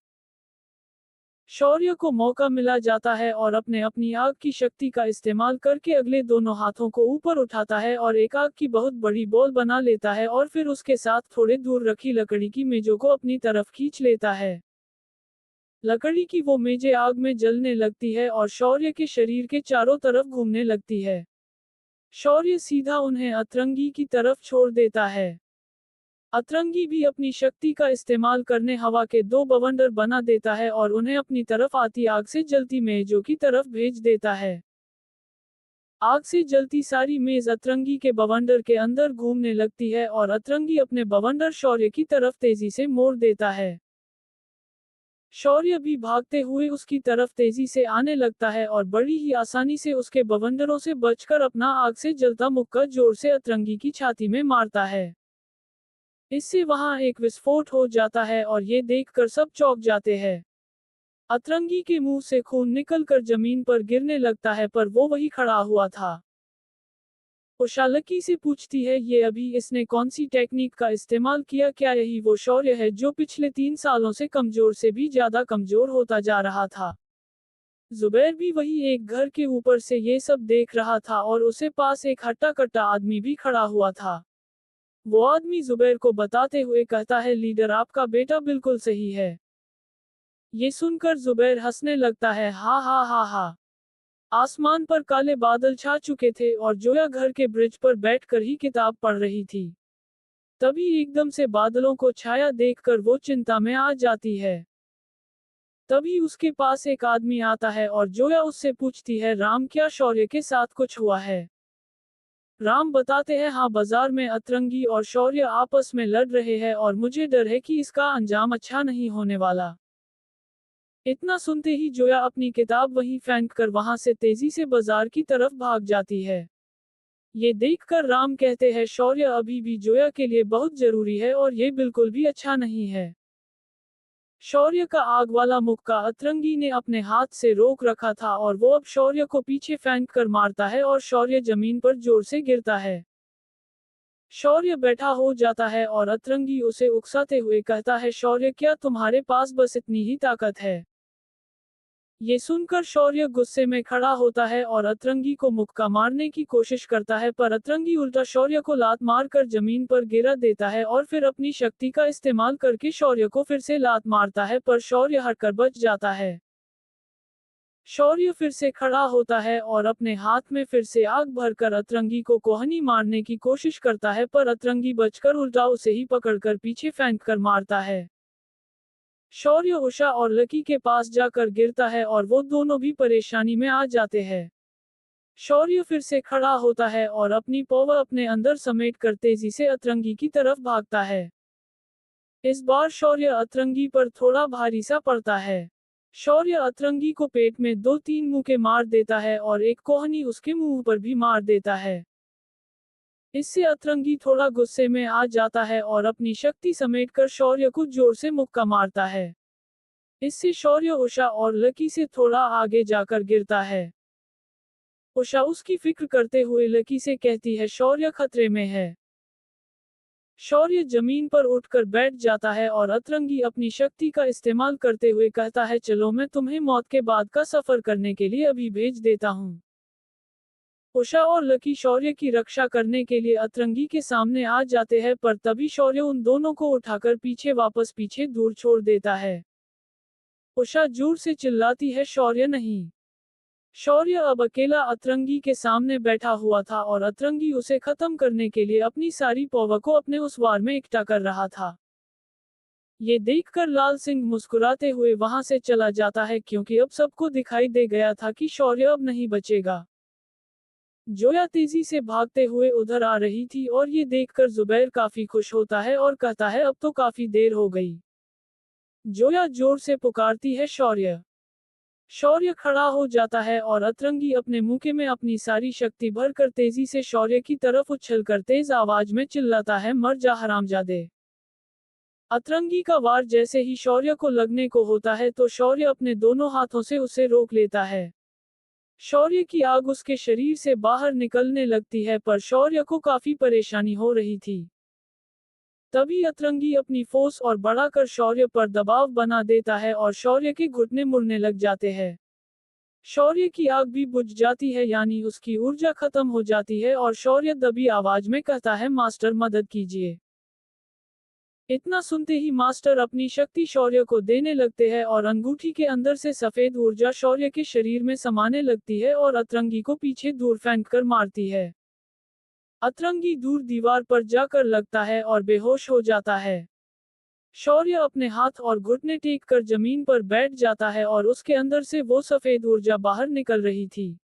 शौर्य को मौका मिला जाता है और अपनी आग की शक्ति का इस्तेमाल करके अगले दोनों हाथों को ऊपर उठाता है और एक आग की बहुत बड़ी बॉल बना लेता है और फिर उसके साथ थोड़े दूर रखी लकड़ी की मेजों को अपनी तरफ खींच लेता है। लकड़ी की वो मेजें आग में जलने लगती है और शौर्य के शरीर के चारों तरफ घूमने लगती है। शौर्य सीधा उन्हें अतरंगी की तरफ छोड़ देता है। अतरंगी भी अपनी शक्ति का इस्तेमाल करने हवा के दो बवंडर बना देता है और उन्हें अपनी तरफ आती आग से जलती मेजों की तरफ भेज देता है। आग से जलती सारी मेज अतरंगी के बवंडर के अंदर घूमने लगती है और अतरंगी अपने बवंडर शौर्य की तरफ तेजी से मोड़ देता है। शौर्य भी भागते हुए उसकी तरफ तेजी से आने लगता है और बड़ी ही आसानी से उसके बवंडरों से बचकर अपना आग से जलता मुक्का जोर से अतरंगी की छाती में मारता है। इससे वहां एक विस्फोट हो जाता है और ये देखकर सब चौंक जाते हैं। अतरंगी के मुंह से खून निकलकर जमीन पर गिरने लगता है पर वो वही खड़ा हुआ था। उषा लकी से पूछती है, ये अभी इसने कौन सी टेक्निक का इस्तेमाल किया? क्या यही वो शौर्य है जो पिछले 3 सालों से कमजोर से भी ज्यादा कमजोर होता जा रहा था? जुबैर भी वही एक घर के ऊपर से ये सब देख रहा था और उसे पास एक हट्टा कट्टा आदमी भी खड़ा हुआ था। वो आदमी जुबैर को बताते हुए कहता है, लीडर आपका बेटा बिल्कुल सही है। ये सुनकर जुबैर हंसने लगता है, हा हा हा हा। आसमान पर काले बादल छा चुके थे और जोया घर के ब्रिज पर बैठकर ही किताब पढ़ रही थी। तभी एकदम से बादलों को छाया देखकर वो चिंता में आ जाती है। तभी उसके पास एक आदमी आता है और जोया उससे पूछती है, राम क्या शौर्य के साथ कुछ हुआ है? राम बताते हैं, हाँ, बाजार में अतरंगी और शौर्य आपस में लड़ रहे हैं और मुझे डर है कि इसका अंजाम अच्छा नहीं होने वाला। इतना सुनते ही जोया अपनी किताब वहीं फेंक कर वहां से तेजी से बाजार की तरफ भाग जाती है। ये देखकर राम कहते हैं, शौर्य अभी भी जोया के लिए बहुत जरूरी है और ये बिल्कुल भी अच्छा नहीं है। शौर्य का आग वाला मुक्का अतरंगी ने अपने हाथ से रोक रखा था और वो अब शौर्य को पीछे फेंक कर मारता है और शौर्य जमीन पर जोर से गिरता है। शौर्य बैठा हो जाता है और अतरंगी उसे उकसाते हुए कहता है, शौर्य क्या तुम्हारे पास बस इतनी ही ताकत है? ये सुनकर शौर्य गुस्से में खड़ा होता है और अतरंगी को मुक्का मारने की कोशिश करता है, पर अतरंगी उल्टा शौर्य को लात मारकर जमीन पर गिरा देता है और फिर अपनी शक्ति का इस्तेमाल करके शौर्य को फिर से लात मारता है, पर शौर्य हटकर बच जाता है। शौर्य फिर से खड़ा होता है और अपने हाथ में फिर से आग भरकर अतरंगी को कोहनी मारने की कोशिश करता है, पर अतरंगी बचकर उल्टा उसे ही पकड़कर पीछे फेंक कर मारता है। शौर्य उषा और लकी के पास जाकर गिरता है और वो दोनों भी परेशानी में आ जाते हैं। शौर्य फिर से खड़ा होता है और अपनी पौवा अपने अंदर समेट कर तेजी से अतरंगी की तरफ भागता है। इस बार शौर्य अतरंगी पर थोड़ा भारी सा पड़ता है। शौर्य अतरंगी को पेट में 2-3 मुक्के मार देता है और एक कोहनी उसके मुंह पर भी मार देता है। इससे अतरंगी थोड़ा गुस्से में आ जाता है और अपनी शक्ति समेटकर शौर्य को जोर से मुक्का मारता है। इससे शौर्य उषा और लकी से थोड़ा आगे जाकर गिरता है। उषा उसकी फिक्र करते हुए लकी से कहती है, शौर्य खतरे में है। शौर्य जमीन पर उठकर बैठ जाता है और अतरंगी अपनी शक्ति का इस्तेमाल करते हुए कहता है, चलो मैं तुम्हें मौत के बाद का सफर करने के लिए अभी भेज देता हूँ। उषा और लकी शौर्य की रक्षा करने के लिए अतरंगी के सामने आ जाते हैं, पर तभी शौर्य उन दोनों को उठाकर पीछे दूर छोड़ देता है। उषा जोर से चिल्लाती है, शौर्य नहीं। शौर्य अब अकेला अतरंगी के सामने बैठा हुआ था और अतरंगी उसे खत्म करने के लिए अपनी सारी पावर को अपने उस वार में इकट्ठा कर रहा था। ये देखकर लाल सिंह मुस्कुराते हुए वहां से चला जाता है, क्योंकि अब सबको दिखाई दे गया था कि शौर्य अब नहीं बचेगा। जोया तेजी से भागते हुए उधर आ रही थी और ये देखकर जुबैर काफी खुश होता है और कहता है, अब तो काफी देर हो गई। जोया जोर से पुकारती है, शौर्य। शौर्य खड़ा हो जाता है और अतरंगी अपने मुंह में अपनी सारी शक्ति भरकर तेजी से शौर्य की तरफ उछलकर तेज आवाज में चिल्लाता है, मर जा हरामजादे। अतरंगी का वार जैसे ही शौर्य को लगने को होता है तो शौर्य अपने दोनों हाथों से उसे रोक लेता है। शौर्य की आग उसके शरीर से बाहर निकलने लगती है, पर शौर्य को काफी परेशानी हो रही थी। तभी अतरंगी अपनी फोर्स और बढ़ाकर शौर्य पर दबाव बना देता है और शौर्य के घुटने मुड़ने लग जाते हैं। शौर्य की आग भी बुझ जाती है, यानी उसकी ऊर्जा खत्म हो जाती है और शौर्य दबी आवाज में कहता है, मास्टर मदद कीजिए। इतना सुनते ही मास्टर अपनी शक्ति शौर्य को देने लगते हैं और अंगूठी के अंदर से सफेद ऊर्जा शौर्य के शरीर में समाने लगती है और अतरंगी को पीछे दूर फेंक कर मारती है। अतरंगी दूर दीवार पर जाकर लगता है और बेहोश हो जाता है। शौर्य अपने हाथ और घुटने टेक कर जमीन पर बैठ जाता है और उसके अंदर से वो सफेद ऊर्जा बाहर निकल रही थी।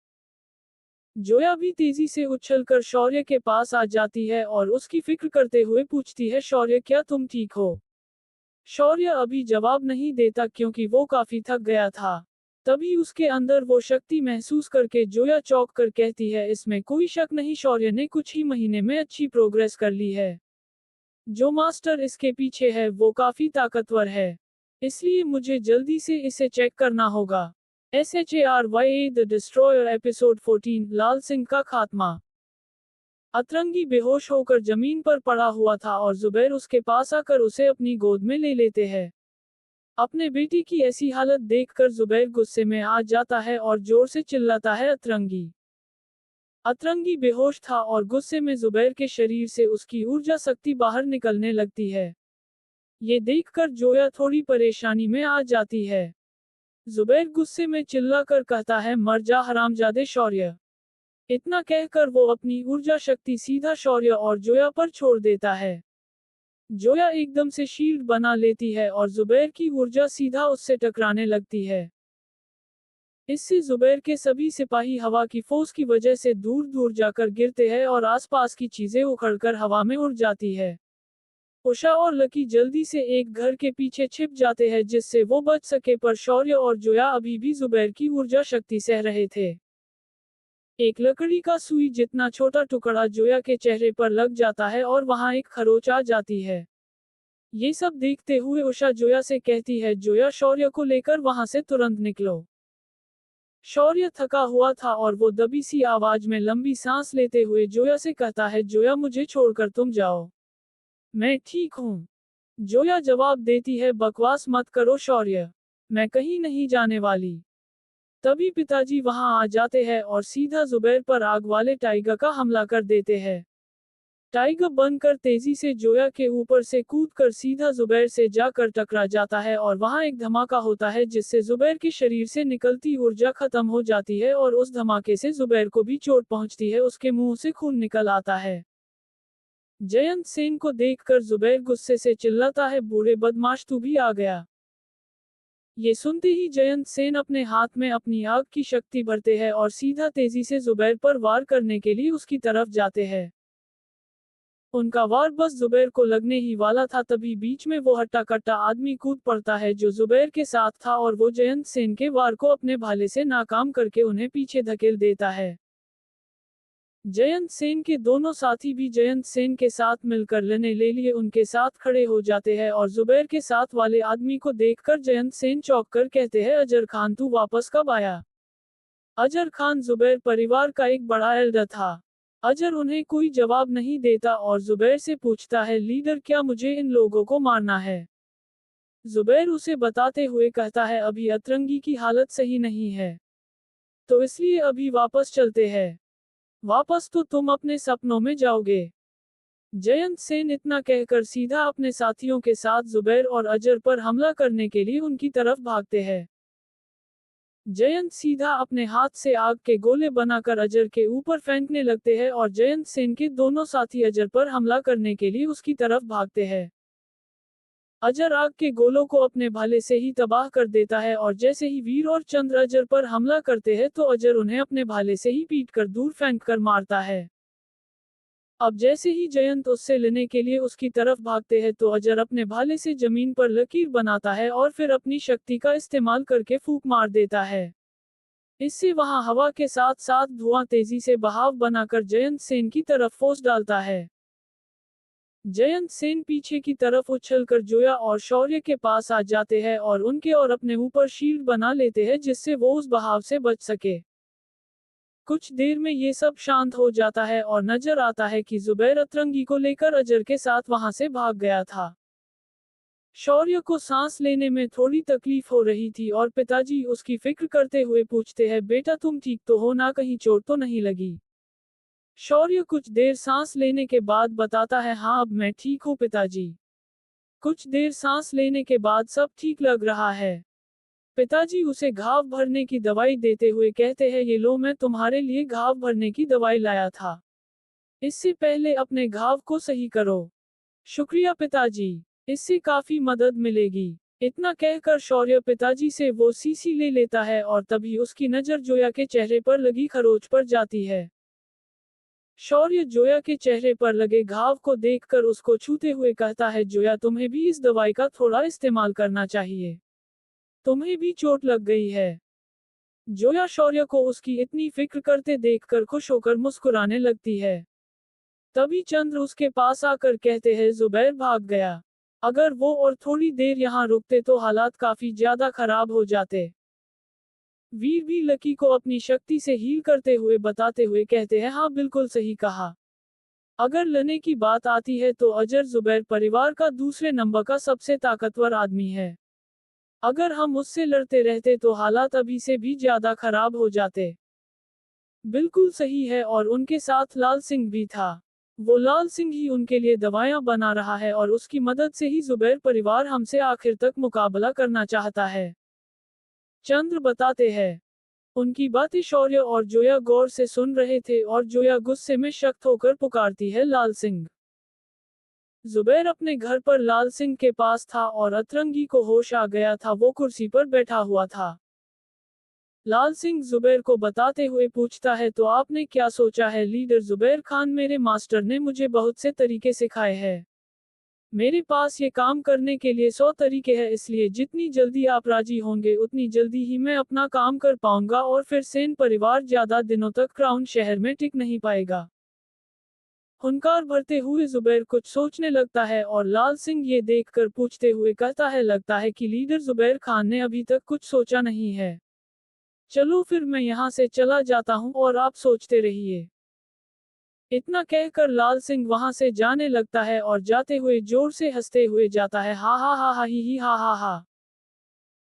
जोया भी तेजी से उछलकर शौर्य के पास आ जाती है और उसकी फिक्र करते हुए पूछती है, शौर्य क्या तुम ठीक हो? शौर्य अभी जवाब नहीं देता, क्योंकि वो काफी थक गया था। तभी उसके अंदर वो शक्ति महसूस करके जोया चौंक कर कहती है, इसमें कोई शक नहीं, शौर्य ने कुछ ही महीने में अच्छी प्रोग्रेस कर ली है। जो मास्टर इसके पीछे है वो काफी ताकतवर है, इसलिए मुझे जल्दी से इसे चेक करना होगा। SHARYA द डिस्ट्रॉयर एपिसोड 14 लाल सिंह का खात्मा। अतरंगी बेहोश होकर जमीन पर पड़ा हुआ था और जुबैर उसके पास आकर उसे अपनी गोद में ले लेते हैं। अपने बेटी की ऐसी हालत देखकर जुबैर गुस्से में आ जाता है और जोर से चिल्लाता है, अतरंगी। अतरंगी बेहोश था और गुस्से में जुबैर के शरीर से उसकी ऊर्जा शक्ति बाहर निकलने लगती है। ये देखकर जोया थोड़ी परेशानी में आ जाती है। जुबैर गुस्से में चिल्लाकर कहता है, मर जा हरामजादे शौर्य। इतना कहकर वो अपनी ऊर्जा शक्ति सीधा शौर्य और जोया पर छोड़ देता है। जोया एकदम से शील्ड बना लेती है और जुबैर की ऊर्जा सीधा उससे टकराने लगती है। इससे जुबैर के सभी सिपाही हवा की फोर्स की वजह से दूर दूर जाकर गिरते हैं और आसपास की चीजें उखड़कर हवा में उड़ जाती है। उषा और लकी जल्दी से एक घर के पीछे छिप जाते हैं जिससे वो बच सके, पर शौर्य और जोया अभी भी जुबैर की ऊर्जा शक्ति सह रहे थे। एक लकड़ी का सुई जितना छोटा टुकड़ा जोया के चेहरे पर लग जाता है और वहां एक खरोच आ जाती है। ये सब देखते हुए उषा जोया से कहती है, जोया शौर्य को लेकर वहां से तुरंत निकलो। शौर्य थका हुआ था और वो दबी सी आवाज में लंबी सांस लेते हुए जोया से कहता है, जोया मुझे छोड़कर तुम जाओ, मैं ठीक हूँ। जोया जवाब देती है, बकवास मत करो शौर्य, मैं कहीं नहीं जाने वाली। तभी पिताजी वहां आ जाते हैं और सीधा जुबैर पर आग वाले टाइगर का हमला कर देते हैं। टाइगर बनकर तेजी से जोया के ऊपर से कूदकर सीधा जुबैर से जाकर टकरा जाता है और वहां एक धमाका होता है जिससे जुबैर के शरीर से निकलती ऊर्जा खत्म हो जाती है और उस धमाके से जुबैर को भी चोट पहुंचती है, उसके मुंह से खून निकल आता है। जयंत सेन को देखकर जुबैर गुस्से से चिल्लाता है, बूढ़े बदमाश तू भी आ गया। ये सुनते ही जयंत सेन अपने हाथ में अपनी आग की शक्ति भरते हैं और सीधा तेजी से जुबैर पर वार करने के लिए उसकी तरफ जाते हैं। उनका वार बस जुबैर को लगने ही वाला था, तभी बीच में वो हट्टा कट्टा आदमी कूद पड़ता है जो जुबैर के साथ था और वो जयंत सेन के वार को अपने भाले से नाकाम करके उन्हें पीछे धकेल देता है। जयंत सेन के दोनों साथी भी जयंत सेन के साथ मिलकर लड़ने ले लिए उनके साथ खड़े हो जाते हैं और जुबैर के साथ वाले आदमी को देखकर जयंत सेन चौंक कर कहते हैं, अजर खान तू वापस कब आया? अजर खान जुबैर परिवार का एक बड़ा एल्डर था। अजर उन्हें कोई जवाब नहीं देता और जुबैर से पूछता है, लीडर क्या मुझे इन लोगों को मारना है? जुबैर उसे बताते हुए कहता है, अभी अतरंगी की हालत सही नहीं है, तो इसलिए अभी वापस चलते हैं। वापस तो तुम अपने सपनों में जाओगे। जयंत सेन इतना कहकर सीधा अपने साथियों के साथ जुबैर और अजर पर हमला करने के लिए उनकी तरफ भागते हैं। जयंत सीधा अपने हाथ से आग के गोले बनाकर अजर के ऊपर फेंकने लगते हैं और जयंत सेन के दोनों साथी अजर पर हमला करने के लिए उसकी तरफ भागते हैं। अजर आग के गोलों को अपने भाले से ही तबाह कर देता है और जैसे ही वीर और चंद्र अजर पर हमला करते हैं तो अजर उन्हें अपने भाले से ही पीट कर दूर फेंक कर मारता है। अब जैसे ही जयंत उससे लेने के लिए उसकी तरफ भागते हैं तो अजर अपने भाले से जमीन पर लकीर बनाता है और फिर अपनी शक्ति का इस्तेमाल करके फूंक मार देता है। इससे वहां हवा के साथ साथ धुआं तेजी से बहाव बनाकर जयंत सेन की तरफ फोर्स डालता है। जयंत सेन पीछे की तरफ उछलकर जोया और शौर्य के पास आ जाते हैं और उनके और अपने ऊपर शील्ड बना लेते हैं जिससे वो उस बहाव से बच सके। कुछ देर में ये सब शांत हो जाता है और नजर आता है कि जुबैर अतरंगी को लेकर अजर के साथ वहां से भाग गया था। शौर्य को सांस लेने में थोड़ी तकलीफ हो रही थी और पिताजी उसकी फिक्र करते हुए पूछते हैं, बेटा तुम ठीक तो हो ना, कहीं चोट तो नहीं लगी? शौर्य कुछ देर सांस लेने के बाद बताता है, हाँ अब मैं ठीक हूँ पिताजी। कुछ देर सांस लेने के बाद सब ठीक लग रहा है। पिताजी उसे घाव भरने की दवाई देते हुए कहते हैं, ये लो मैं तुम्हारे लिए घाव भरने की दवाई लाया था। इससे पहले अपने घाव को सही करो। शुक्रिया पिताजी, इससे काफी मदद मिलेगी। इतना कहकर शौर्य पिताजी से वो सीसी ले लेता है और तभी उसकी नजर जोया के चेहरे पर लगी खरोच पर जाती है। शौर्य जोया के चेहरे पर लगे घाव को देखकर उसको छूते हुए कहता है, जोया तुम्हें भी इस दवाई का थोड़ा इस्तेमाल करना चाहिए, तुम्हें भी चोट लग गई है। जोया शौर्य को उसकी इतनी फिक्र करते देखकर खुश होकर मुस्कुराने लगती है। तभी चंद्र उसके पास आकर कहते हैं, जुबैर भाग गया। अगर वो और थोड़ी देर यहाँ रुकते तो हालात काफी ज्यादा खराब हो जाते। वीर भी लकी को अपनी शक्ति से हील करते हुए बताते हुए कहते हैं, हाँ बिल्कुल सही कहा। अगर लड़ने की बात आती है तो अजर जुबैर परिवार का दूसरे नंबर का सबसे ताकतवर आदमी है। अगर हम उससे लड़ते रहते तो हालात अभी से भी ज्यादा खराब हो जाते। बिल्कुल सही है, और उनके साथ लाल सिंह भी था। वो लाल सिंह ही उनके लिए दवाइयां बना रहा है और उसकी मदद से ही जुबैर परिवार हमसे आखिर तक मुकाबला करना चाहता है। चंद्र बताते हैं। उनकी बातें शौर्य और जोया गौर से सुन रहे थे और जोया गुस्से में शक्त होकर पुकारती है, लाल सिंह। जुबैर अपने घर पर लाल सिंह के पास था और अतरंगी को होश आ गया था, वो कुर्सी पर बैठा हुआ था। लाल सिंह जुबैर को बताते हुए पूछता है, तो आपने क्या सोचा है लीडर जुबैर खान? मेरे मास्टर ने मुझे बहुत से तरीके सिखाए हैं। मेरे पास ये काम करने के लिए 100 तरीके हैं, इसलिए जितनी जल्दी आप राजी होंगे उतनी जल्दी ही मैं अपना काम कर पाऊंगा और फिर सेन परिवार ज्यादा दिनों तक क्राउन शहर में टिक नहीं पाएगा। हुंकार भरते हुए जुबैर कुछ सोचने लगता है और लाल सिंह ये देखकर पूछते हुए कहता है, लगता है कि लीडर जुबैर खान ने अभी तक कुछ सोचा नहीं है। चलो फिर मैं यहाँ से चला जाता हूँ और आप सोचते रहिए। इतना कहकर लाल सिंह वहां से जाने लगता है और जाते हुए जोर से हंसते हुए जाता है, हा हा हा हा ही हा हा हा।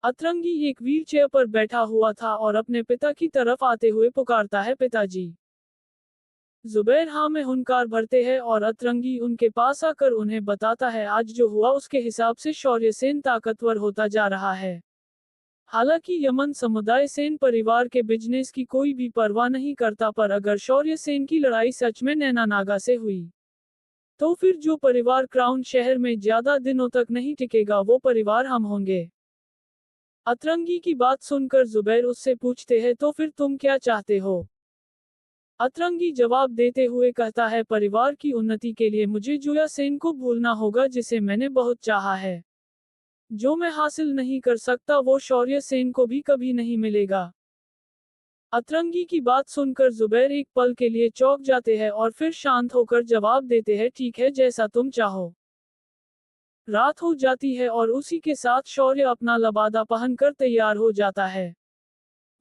अतरंगी एक व्हीलचेयर पर बैठा हुआ था और अपने पिता की तरफ आते हुए पुकारता है, पिताजी। जुबैर हाँ में हुंकार भरते हैं और अतरंगी उनके पास आकर उन्हें बताता है, आज जो हुआ उसके हिसाब से शौर्य सेन ताकतवर होता जा रहा है। हालांकि यमन समुदाय सेन परिवार के बिजनेस की कोई भी परवाह नहीं करता, पर अगर शौर्य सेन की लड़ाई सच में नैना नागा से हुई तो फिर जो परिवार क्राउन शहर में ज्यादा दिनों तक नहीं टिकेगा वो परिवार हम होंगे। अतरंगी की बात सुनकर जुबैर उससे पूछते हैं, तो फिर तुम क्या चाहते हो? अतरंगी जवाब देते हुए कहता है, परिवार की उन्नति के लिए मुझे जोया सेन को भूलना होगा जिसे मैंने बहुत चाहा है। जो मैं हासिल नहीं कर सकता वो शौर्य सेन को भी कभी नहीं मिलेगा। अतरंगी की बात सुनकर जुबैर एक पल के लिए चौंक जाते हैं और फिर शांत होकर जवाब देते हैं, ठीक है, जैसा तुम चाहो। रात हो जाती है और उसी के साथ शौर्य अपना लबादा पहनकर तैयार हो जाता है।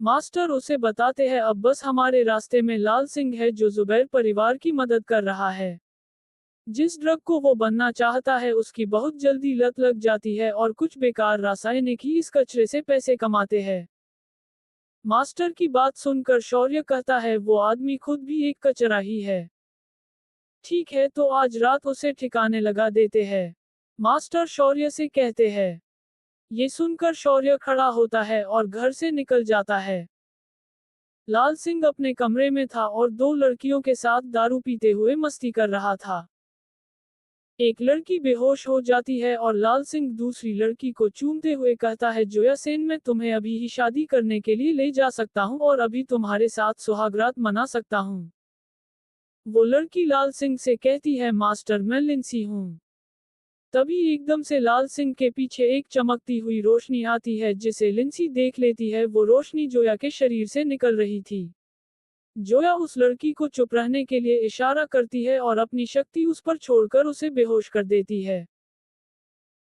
मास्टर उसे बताते हैं, अब बस हमारे रास्ते में लाल सिंह है जो जुबैर परिवार की मदद कर रहा है। जिस ड्रग को वो बनना चाहता है उसकी बहुत जल्दी लत लग जाती है और कुछ बेकार रासायनिक ही इस कचरे से पैसे कमाते हैं। मास्टर की बात सुनकर शौर्य कहता है, वो आदमी खुद भी एक कचरा ही है। ठीक है, तो आज रात उसे ठिकाने लगा देते हैं। मास्टर शौर्य से कहते हैं। ये सुनकर शौर्य खड़ा होता है और घर से निकल जाता है। लाल सिंह अपने कमरे में था और दो लड़कियों के साथ दारू पीते हुए मस्ती कर रहा था। एक लड़की बेहोश हो जाती है और लाल सिंह दूसरी लड़की को चूमते हुए कहता है, जोया सेन मैं तुम्हें अभी ही शादी करने के लिए ले जा सकता हूँ और अभी तुम्हारे साथ सुहागरात मना सकता हूँ। वो लड़की लाल सिंह से कहती है, मास्टर मैं लिंसी हूँ। तभी एकदम से लाल सिंह के पीछे एक चमकती हुई रोशनी आती है जिसे लिंसी देख लेती है। वो रोशनी जोया के शरीर से निकल रही थी। जोया उस लड़की को चुप रहने के लिए इशारा करती है और अपनी शक्ति उस पर छोड़कर उसे बेहोश कर देती है।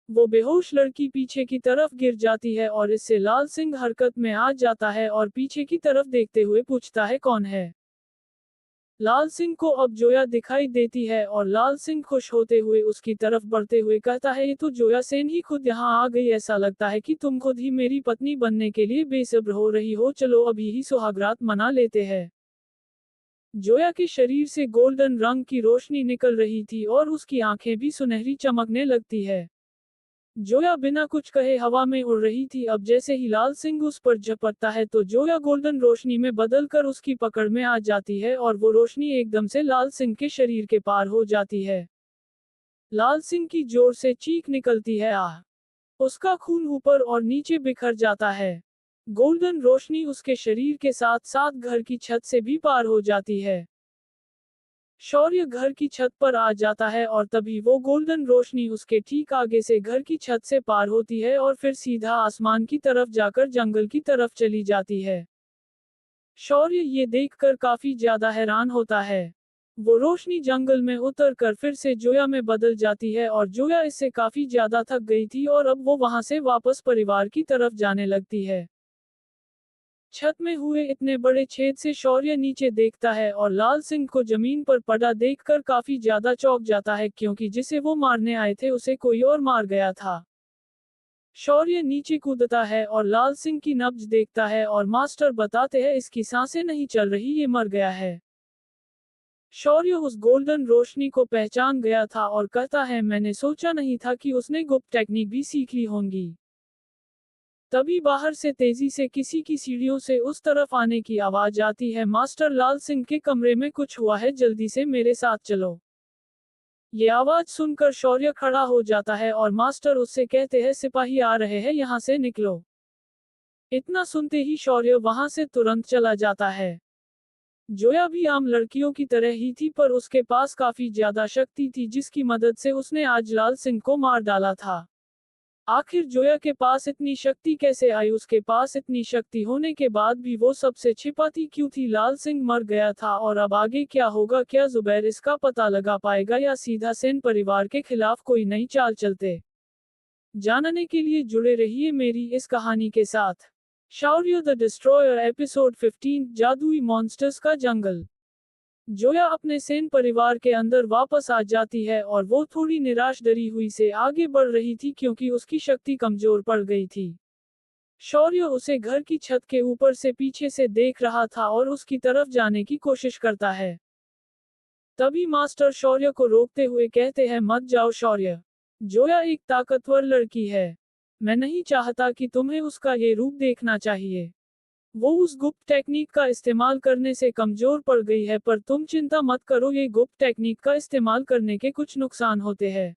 वो बेहोश लड़की पीछे की तरफ गिर जाती है और इससे लाल सिंह हरकत में आ जाता है और पीछे की तरफ देखते हुए पूछता है, कौन है? लाल सिंह को अब जोया दिखाई देती है और लाल सिंह खुश होते हुए उसकी तरफ बढ़ते हुए कहता है, ये तो जोया सेन ही खुद यहाँ आ गई। ऐसा लगता है कि तुम खुद ही मेरी पत्नी बनने के लिए बेसब्र हो रही हो। चलो अभी ही सुहागरात मना लेते हैं। जोया के शरीर से गोल्डन रंग की रोशनी निकल रही थी और उसकी आंखें भी सुनहरी चमकने लगती है। जोया बिना कुछ कहे हवा में उड़ रही थी। अब जैसे ही लाल सिंह उस पर झपटता है तो जोया गोल्डन रोशनी में बदलकर उसकी पकड़ में आ जाती है और वो रोशनी एकदम से लाल सिंह के शरीर के पार हो जाती है। लाल सिंह की जोर से चीख निकलती है, आह! उसका खून ऊपर और नीचे बिखर जाता है। गोल्डन रोशनी उसके शरीर के साथ साथ घर की छत से भी पार हो जाती है। शौर्य घर की छत पर आ जाता है और तभी वो गोल्डन रोशनी उसके ठीक आगे से घर की छत से पार होती है और फिर सीधा आसमान की तरफ जाकर जंगल की तरफ चली जाती है। शौर्य ये देखकर काफी ज्यादा हैरान होता है। वो रोशनी जंगल में उतर कर फिर से जोया में बदल जाती है और जोया इससे काफी ज्यादा थक गई थी और अब वो वहां से वापस परिवार की तरफ जाने लगती है। छत में हुए इतने बड़े छेद से शौर्य नीचे देखता है और लाल सिंह को जमीन पर पड़ा देखकर काफी ज्यादा चौंक जाता है, क्योंकि जिसे वो मारने आए थे उसे कोई और मार गया था। शौर्य नीचे कूदता है और लाल सिंह की नब्ज देखता है और मास्टर बताते हैं, इसकी सांसें नहीं चल रही, ये मर गया है। शौर्य उस गोल्डन रोशनी को पहचान गया था और कहता है, मैंने सोचा नहीं था कि उसने गुप्त टेक्निक भी सीख ली होंगी। तभी बाहर से तेजी से किसी की सीढ़ियों से उस तरफ आने की आवाज आती है, मास्टर लाल सिंह के कमरे में कुछ हुआ है, जल्दी से मेरे साथ चलो। ये आवाज सुनकर शौर्य खड़ा हो जाता है और मास्टर उससे कहते हैं, सिपाही आ रहे हैं, यहाँ से निकलो। इतना सुनते ही शौर्य वहां से तुरंत चला जाता है। जोया भी आम लड़कियों की तरह ही थी, पर उसके पास काफी ज्यादा शक्ति थी जिसकी मदद से उसने आज लाल सिंह को मार डाला था। आखिर जोया के पास इतनी शक्ति कैसे आई? उसके पास इतनी शक्ति होने के बाद भी वो सबसे छिपाती क्यों थी? लाल सिंह मर गया था और अब आगे क्या होगा? क्या जुबैर इसका पता लगा पाएगा या सीधा सेन परिवार के खिलाफ कोई नई चाल चलते? जानने के लिए जुड़े रहिए मेरी इस कहानी के साथ। शौर्य द डिस्ट्रॉयर एपिसोड 15 जादुई मॉन्स्टर्स का जंगल। जोया अपने सेन परिवार के अंदर वापस आ जाती है और वो थोड़ी निराश डरी हुई से आगे बढ़ रही थी क्योंकि उसकी शक्ति कमजोर पड़ गई थी। शौर्य उसे घर की छत के ऊपर से पीछे से देख रहा था और उसकी तरफ जाने की कोशिश करता है। तभी मास्टर शौर्य को रोकते हुए कहते हैं, मत जाओ शौर्य। जोया एक ताकतवर लड़की है। मैं नहीं चाहता कि तुम्हें उसका ये रूप देखना चाहिए। वो उस गुप्त टेक्निक का इस्तेमाल करने से कमजोर पड़ गई है, पर तुम चिंता मत करो, ये गुप्त टेक्निक का इस्तेमाल करने के कुछ नुकसान होते हैं।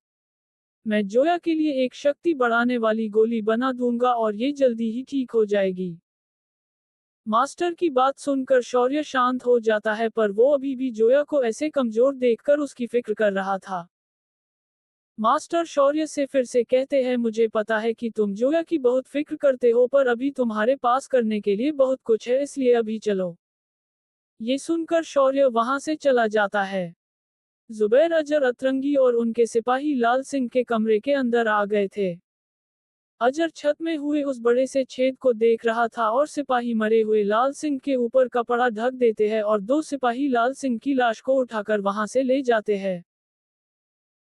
मैं जोया के लिए एक शक्ति बढ़ाने वाली गोली बना दूंगा और ये जल्दी ही ठीक हो जाएगी। मास्टर की बात सुनकर शौर्य शांत हो जाता है, पर वो अभी भी जोया को ऐसे कमजोर देखकर उसकी फिक्र कर रहा था। मास्टर शौर्य से फिर से कहते हैं, मुझे पता है कि तुम जोया की बहुत फिक्र करते हो, पर अभी तुम्हारे पास करने के लिए बहुत कुछ है, इसलिए अभी चलो। ये सुनकर शौर्य वहां से चला जाता है। जुबैर, अजर, अतरंगी और उनके सिपाही लाल सिंह के कमरे के अंदर आ गए थे। अजर छत में हुए उस बड़े से छेद को देख रहा था और सिपाही मरे हुए लाल सिंह के ऊपर कपड़ा ढक देते हैं और दो सिपाही लाल सिंह की लाश को उठाकर वहां से ले जाते हैं।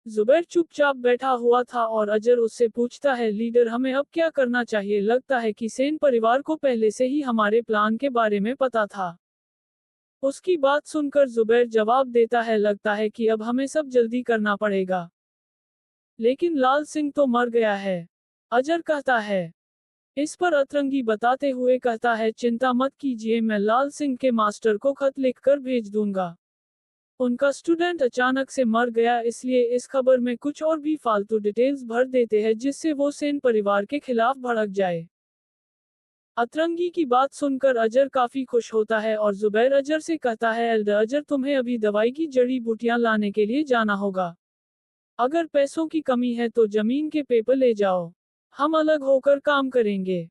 जुबैर चुपचाप बैठा हुआ था और अजर उससे पूछता है, लीडर हमें अब क्या करना चाहिए? लगता है कि सेन परिवार को पहले से ही हमारे प्लान के बारे में पता था। उसकी बात सुनकर जुबैर जवाब देता है, लगता है कि अब हमें सब जल्दी करना पड़ेगा। लेकिन लाल सिंह तो मर गया है, अजर कहता है। इस पर अतरंगी बताते हुए कहता है, चिंता मत कीजिए, मैं लाल सिंह के मास्टर को खत लिखकर भेज दूंगा। उनका स्टूडेंट अचानक से मर गया, इसलिए इस खबर में कुछ और भी फालतू डिटेल्स भर देते हैं जिससे वो सेन परिवार के खिलाफ भड़क जाए। अतरंगी की बात सुनकर अजर काफी खुश होता है और जुबैर अजर से कहता है, एल्डर अजर, तुम्हें अभी दवाई की जड़ी बूटियां लाने के लिए जाना होगा। अगर पैसों की कमी है तो जमीन के पेपर ले जाओ, हम अलग होकर काम करेंगे।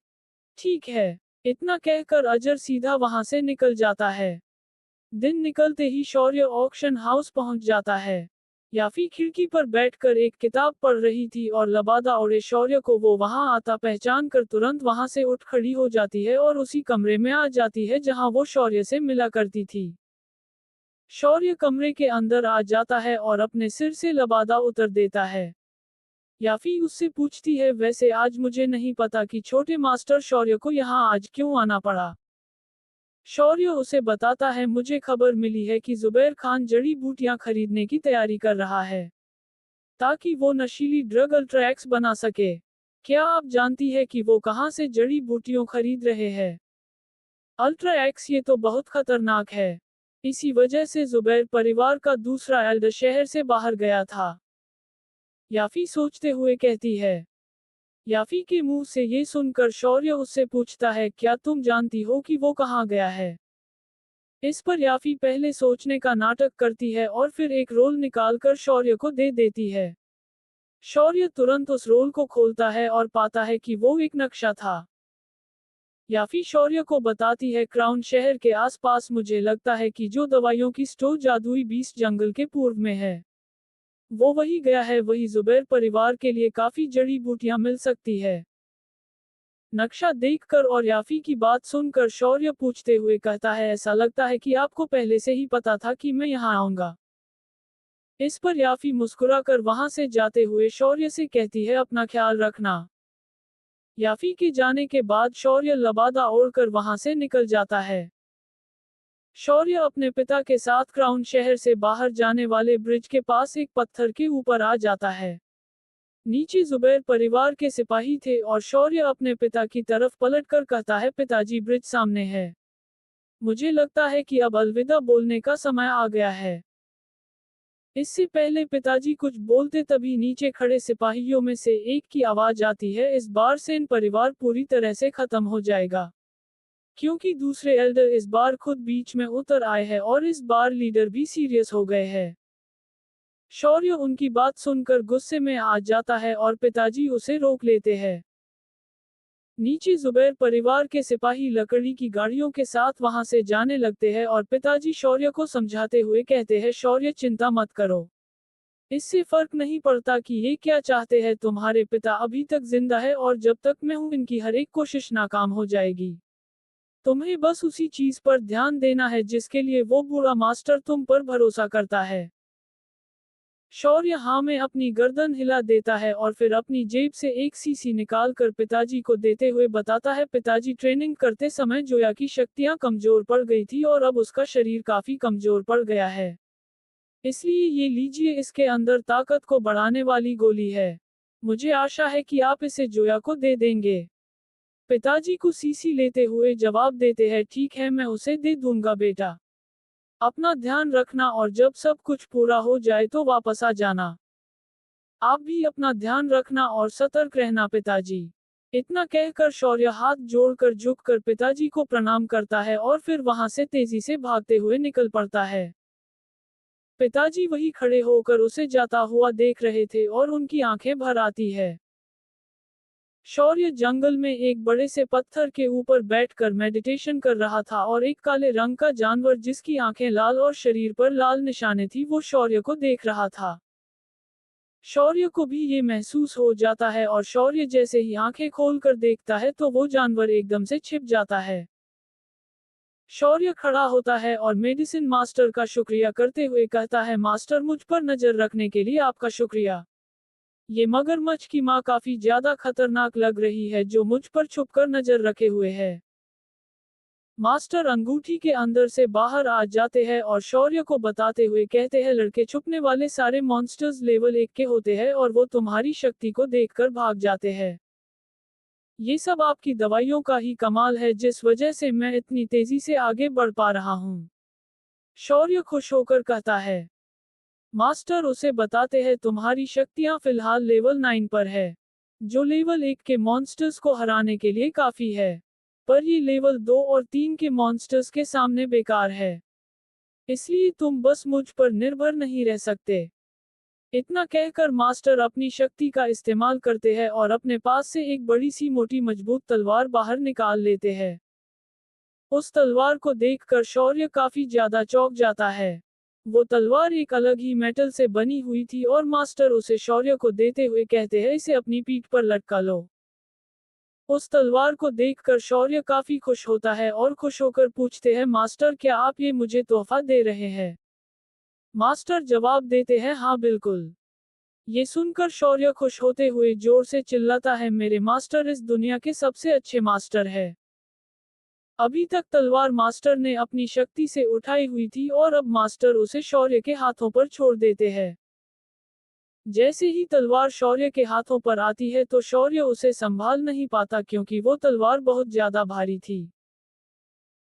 ठीक है। इतना कहकर अजर सीधा वहां से निकल जाता है। दिन निकलते ही शौर्य ऑक्शन हाउस पहुंच जाता है। याफी खिड़की पर बैठकर एक किताब पढ़ रही थी और लबादा और शौर्य को वो वहां आता पहचान कर तुरंत वहां से उठ खड़ी हो जाती है और उसी कमरे में आ जाती है जहां वो शौर्य से मिला करती थी। शौर्य कमरे के अंदर आ जाता है और अपने सिर से लबादा उतर देता है। याफी उससे पूछती है, वैसे आज मुझे नहीं पता कि छोटे मास्टर शौर्य को यहाँ आज क्यों आना पड़ा। शौर्य उसे बताता है, मुझे खबर मिली है कि जुबैर खान जड़ी बूटियां खरीदने की तैयारी कर रहा है ताकि वो नशीली ड्रग अल्ट्रैक्स बना सके। क्या आप जानती है कि वो कहां से जड़ी बूटियों खरीद रहे हैं? अल्ट्रैक्स, ये तो बहुत खतरनाक है। इसी वजह से जुबैर परिवार का दूसरा एल्डर शहर से बाहर गया था। याफी सोचते हुए कहती है। याफी के मुंह से ये सुनकर शौर्य उससे पूछता है, क्या तुम जानती हो कि वो कहाँ गया है? इस पर याफी पहले सोचने का नाटक करती है और फिर एक रोल निकालकर शौर्य को दे देती है। शौर्य तुरंत उस रोल को खोलता है और पाता है कि वो एक नक्शा था। याफी शौर्य को बताती है, क्राउन शहर के आसपास मुझे लगता है कि जो दवाइयों की स्टोर जादुई बीस्ट जंगल के पूर्व में है, वो वही गया है। वही जुबैर परिवार के लिए काफी जड़ी बूटियां मिल सकती है। नक्शा देखकर और याफी की बात सुनकर शौर्य पूछते हुए कहता है, ऐसा लगता है कि आपको पहले से ही पता था कि मैं यहाँ आऊंगा। इस पर याफी मुस्कुराकर वहां से जाते हुए शौर्य से कहती है, अपना ख्याल रखना। याफी के जाने के बाद शौर्य लबादा ओढ़कर वहां से निकल जाता है। शौर्य अपने पिता के साथ क्राउन शहर से बाहर जाने वाले ब्रिज के पास एक पत्थर के ऊपर आ जाता है। नीचे जुबैर परिवार के सिपाही थे और शौर्य अपने पिता की तरफ पलटकर कहता है, पिताजी, ब्रिज सामने है। मुझे लगता है कि अब अलविदा बोलने का समय आ गया है। इससे पहले पिताजी कुछ बोलते तभी नीचे खड़े सिपाहियों में से एक की आवाज आती है, इस बार सेन परिवार पूरी तरह से खत्म हो जाएगा, क्योंकि दूसरे एल्डर इस बार खुद बीच में उतर आए हैं और इस बार लीडर भी सीरियस हो गए हैं। शौर्य उनकी बात सुनकर गुस्से में आ जाता है और पिताजी उसे रोक लेते हैं। नीचे जुबैर परिवार के सिपाही लकड़ी की गाड़ियों के साथ वहां से जाने लगते हैं और पिताजी शौर्य को समझाते हुए कहते हैं, शौर्य चिंता मत करो। इससे फर्क नहीं पड़ता कि ये क्या चाहते हैं, तुम्हारे पिता अभी तक जिंदा है और जब तक मैं हूं इनकी हर एक कोशिश नाकाम हो जाएगी। तुम्हें बस उसी चीज पर ध्यान देना है जिसके लिए वो बूढ़ा मास्टर तुम पर भरोसा करता है। शौर्य हाँ में अपनी गर्दन हिला देता है और फिर अपनी जेब से एक सीसी निकाल कर पिताजी को देते हुए बताता है, पिताजी ट्रेनिंग करते समय जोया की शक्तियां कमजोर पड़ गई थी और अब उसका शरीर काफी कमजोर पड़ गया है। इसलिए ये लीजिए, इसके अंदर ताकत को बढ़ाने वाली गोली है। मुझे आशा है कि आप इसे जोया को दे देंगे। पिताजी को सीसी लेते हुए जवाब देते हैं, ठीक है मैं उसे दे दूंगा बेटा। अपना ध्यान रखना और जब सब कुछ पूरा हो जाए तो वापस आ जाना। आप भी अपना ध्यान रखना और सतर्क रहना पिताजी। इतना कहकर शौर्य हाथ जोड़कर झुककर पिताजी को प्रणाम करता है और फिर वहां से तेजी से भागते हुए निकल पड़ता है। पिताजी वही खड़े होकर उसे जाता हुआ देख रहे थे और उनकी आंखें भर आती है। शौर्य जंगल में एक बड़े से पत्थर के ऊपर बैठकर मेडिटेशन कर रहा था और एक काले रंग का जानवर जिसकी आंखें लाल और शरीर पर लाल निशाने थी वो शौर्य को देख रहा था। शौर्य को भी ये महसूस हो जाता है और शौर्य जैसे ही आंखें खोलकर देखता है तो वो जानवर एकदम से छिप जाता है। शौर्य खड़ा होता है और मेडिसिन मास्टर का शुक्रिया करते हुए कहता है, मास्टर मुझ पर नजर रखने के लिए आपका शुक्रिया। ये मगरमच्छ की माँ काफी ज्यादा खतरनाक लग रही है जो मुझ पर छुपकर नजर रखे हुए है। मास्टर अंगूठी के अंदर से बाहर आ जाते हैं और शौर्य को बताते हुए कहते हैं, लड़के छुपने वाले सारे मॉन्स्टर्स लेवल 1 के होते हैं और वो तुम्हारी शक्ति को देखकर भाग जाते हैं। ये सब आपकी दवाइयों का ही कमाल है जिस वजह से मैं इतनी तेजी से आगे बढ़ पा रहा हूँ। शौर्य खुश होकर कहता है। मास्टर उसे बताते हैं, तुम्हारी शक्तियां फिलहाल लेवल 9 पर है, जो लेवल 1 के मॉन्स्टर्स को हराने के लिए काफी है, पर ये लेवल 2 और 3 के मॉन्स्टर्स के सामने बेकार है। इसलिए तुम बस मुझ पर निर्भर नहीं रह सकते। इतना कहकर मास्टर अपनी शक्ति का इस्तेमाल करते हैं और अपने पास से एक बड़ी सी मोटी मजबूत तलवार बाहर निकाल लेते हैं। उस तलवार को देखकर शौर्य काफी ज्यादा चौंक जाता है। वो तलवार एक अलग ही मेटल से बनी हुई थी और मास्टर उसे शौर्य को देते हुए कहते हैं, इसे अपनी पीठ पर लटका लो। उस तलवार को देखकर शौर्य काफी खुश होता है और खुश होकर पूछते हैं, मास्टर क्या आप ये मुझे तोहफा दे रहे हैं? मास्टर जवाब देते हैं, हाँ बिल्कुल। ये सुनकर शौर्य खुश होते हुए जोर से चिल्लाता है, मेरे मास्टर इस दुनिया के सबसे अच्छे मास्टर है। अभी तक तलवार मास्टर ने अपनी शक्ति से उठाई हुई थी और अब मास्टर उसे शौर्य के हाथों पर छोड़ देते हैं। जैसे ही तलवार शौर्य के हाथों पर आती है तो शौर्य उसे संभाल नहीं पाता क्योंकि वो तलवार बहुत ज्यादा भारी थी।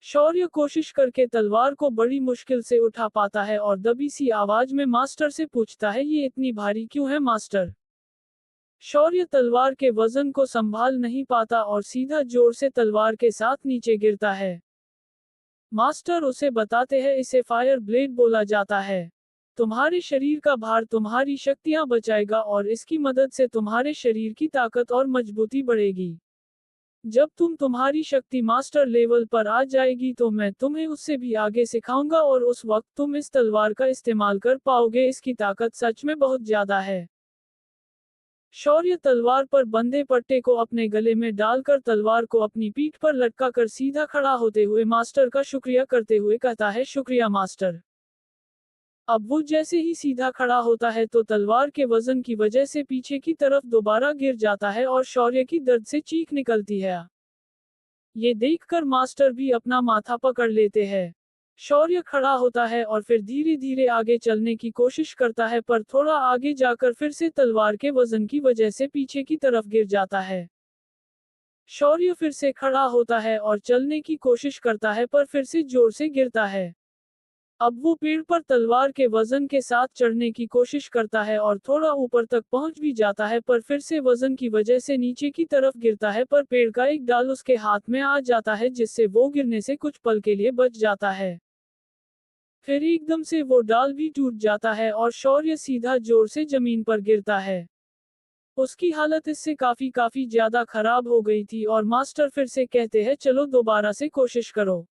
शौर्य कोशिश करके तलवार को बड़ी मुश्किल से उठा पाता है और दबी सी आवाज में मास्टर से पूछता है, ये इतनी भारी क्यों है मास्टर? शौर्य तलवार के वजन को संभाल नहीं पाता और सीधा जोर से तलवार के साथ नीचे गिरता है। मास्टर उसे बताते हैं, इसे फायर ब्लेड बोला जाता है। तुम्हारे शरीर का भार तुम्हारी शक्तियां बचाएगा और इसकी मदद से तुम्हारे शरीर की ताकत और मजबूती बढ़ेगी। जब तुम्हारी शक्ति मास्टर लेवल पर आ जाएगी तो मैं तुम्हें उससे भी आगे सिखाऊंगा और उस वक्त तुम इस तलवार का इस्तेमाल कर पाओगे। इसकी ताकत सच में बहुत ज्यादा है। शौर्य तलवार पर बंधे पट्टे को अपने गले में डालकर तलवार को अपनी पीठ पर लटका कर सीधा खड़ा होते हुए मास्टर का शुक्रिया करते हुए कहता है, शुक्रिया मास्टर। अब वो जैसे ही सीधा खड़ा होता है तो तलवार के वजन की वजह से पीछे की तरफ दोबारा गिर जाता है और शौर्य की दर्द से चीख निकलती है। ये देखकर मास्टर भी अपना माथा पकड़ लेते हैं। शौर्य खड़ा होता है और फिर धीरे धीरे आगे चलने की कोशिश करता है पर थोड़ा आगे जाकर फिर से तलवार के वजन की वजह से पीछे की तरफ गिर जाता है। शौर्य फिर से खड़ा होता है और चलने की कोशिश करता है पर फिर से जोर से गिरता है। अब वो पेड़ पर तलवार के वजन के साथ चढ़ने की कोशिश करता है और थोड़ा ऊपर तक पहुंच भी जाता है पर फिर से वजन की वजह से नीचे की तरफ गिरता है पर पेड़ का एक डाल उसके हाथ में आ जाता है जिससे वो गिरने से कुछ पल के लिए बच जाता है। फिर एकदम से वो डाल भी टूट जाता है और शौर्य सीधा जोर से जमीन पर गिरता है। उसकी हालत इससे काफी ज्यादा खराब हो गई थी और मास्टर फिर से कहते हैं चलो दोबारा से कोशिश करो।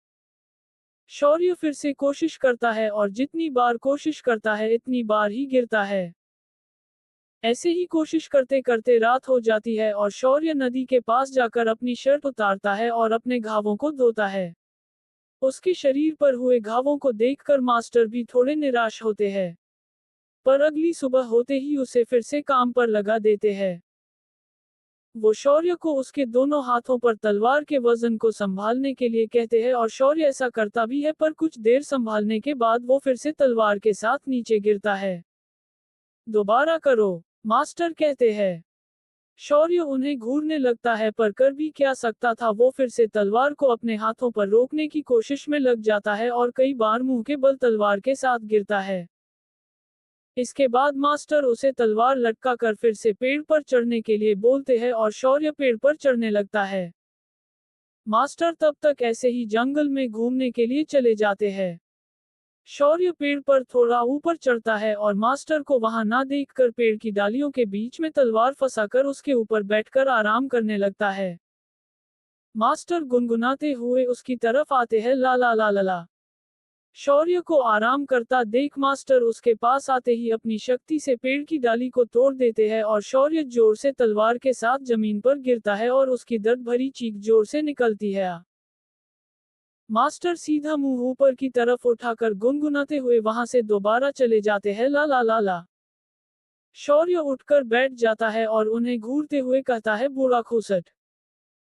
शौर्य फिर से कोशिश करता है और जितनी बार कोशिश करता है इतनी बार ही गिरता है। ऐसे ही कोशिश करते करते रात हो जाती है और शौर्य नदी के पास जाकर अपनी शर्ट उतारता है और अपने घावों को धोता है। उसके शरीर पर हुए घावों को देखकर मास्टर भी थोड़े निराश होते हैं। पर अगली सुबह होते ही उसे फिर से काम पर लगा देते हैं। वो शौर्य को उसके दोनों हाथों पर तलवार के वजन को संभालने के लिए कहते हैं और शौर्य ऐसा करता भी है, पर कुछ देर संभालने के बाद वो फिर से तलवार के साथ नीचे गिरता है। दोबारा करो, मास्टर कहते हैं। शौर्य उन्हें घूरने लगता है, पर कर भी क्या सकता था। वो फिर से तलवार को अपने हाथों पर रोकने की कोशिश में लग जाता है और कई बार मुंह के बल तलवार के साथ गिरता है। इसके बाद मास्टर उसे तलवार लटका कर फिर से पेड़ पर चढ़ने के लिए बोलते हैं और शौर्य पेड़ पर चढ़ने लगता है। मास्टर तब तक ऐसे ही जंगल में घूमने के लिए चले जाते हैं। शौर्य पेड़ पर थोड़ा ऊपर चढ़ता है और मास्टर को वहां ना देखकर पेड़ की डालियों के बीच में तलवार फंसाकर उसके ऊपर बैठकर आराम करने लगता है। मास्टर गुनगुनाते हुए उसकी तरफ आते हैं, ला ला ला ला ला। शौर्य को आराम करता देख मास्टर उसके पास आते ही अपनी शक्ति से पेड़ की डाली को तोड़ देते हैं और शौर्य जोर से तलवार के साथ जमीन पर गिरता है और उसकी दर्द भरी चीख जोर से निकलती है। मास्टर सीधा मुंह ऊपर की तरफ उठाकर गुनगुनाते हुए वहां से दोबारा चले जाते हैं, ला ला ला ला। शौर्य उठकर बैठ जाता है और उन्हें घूरते हुए कहता है, बूढ़ा खूसट।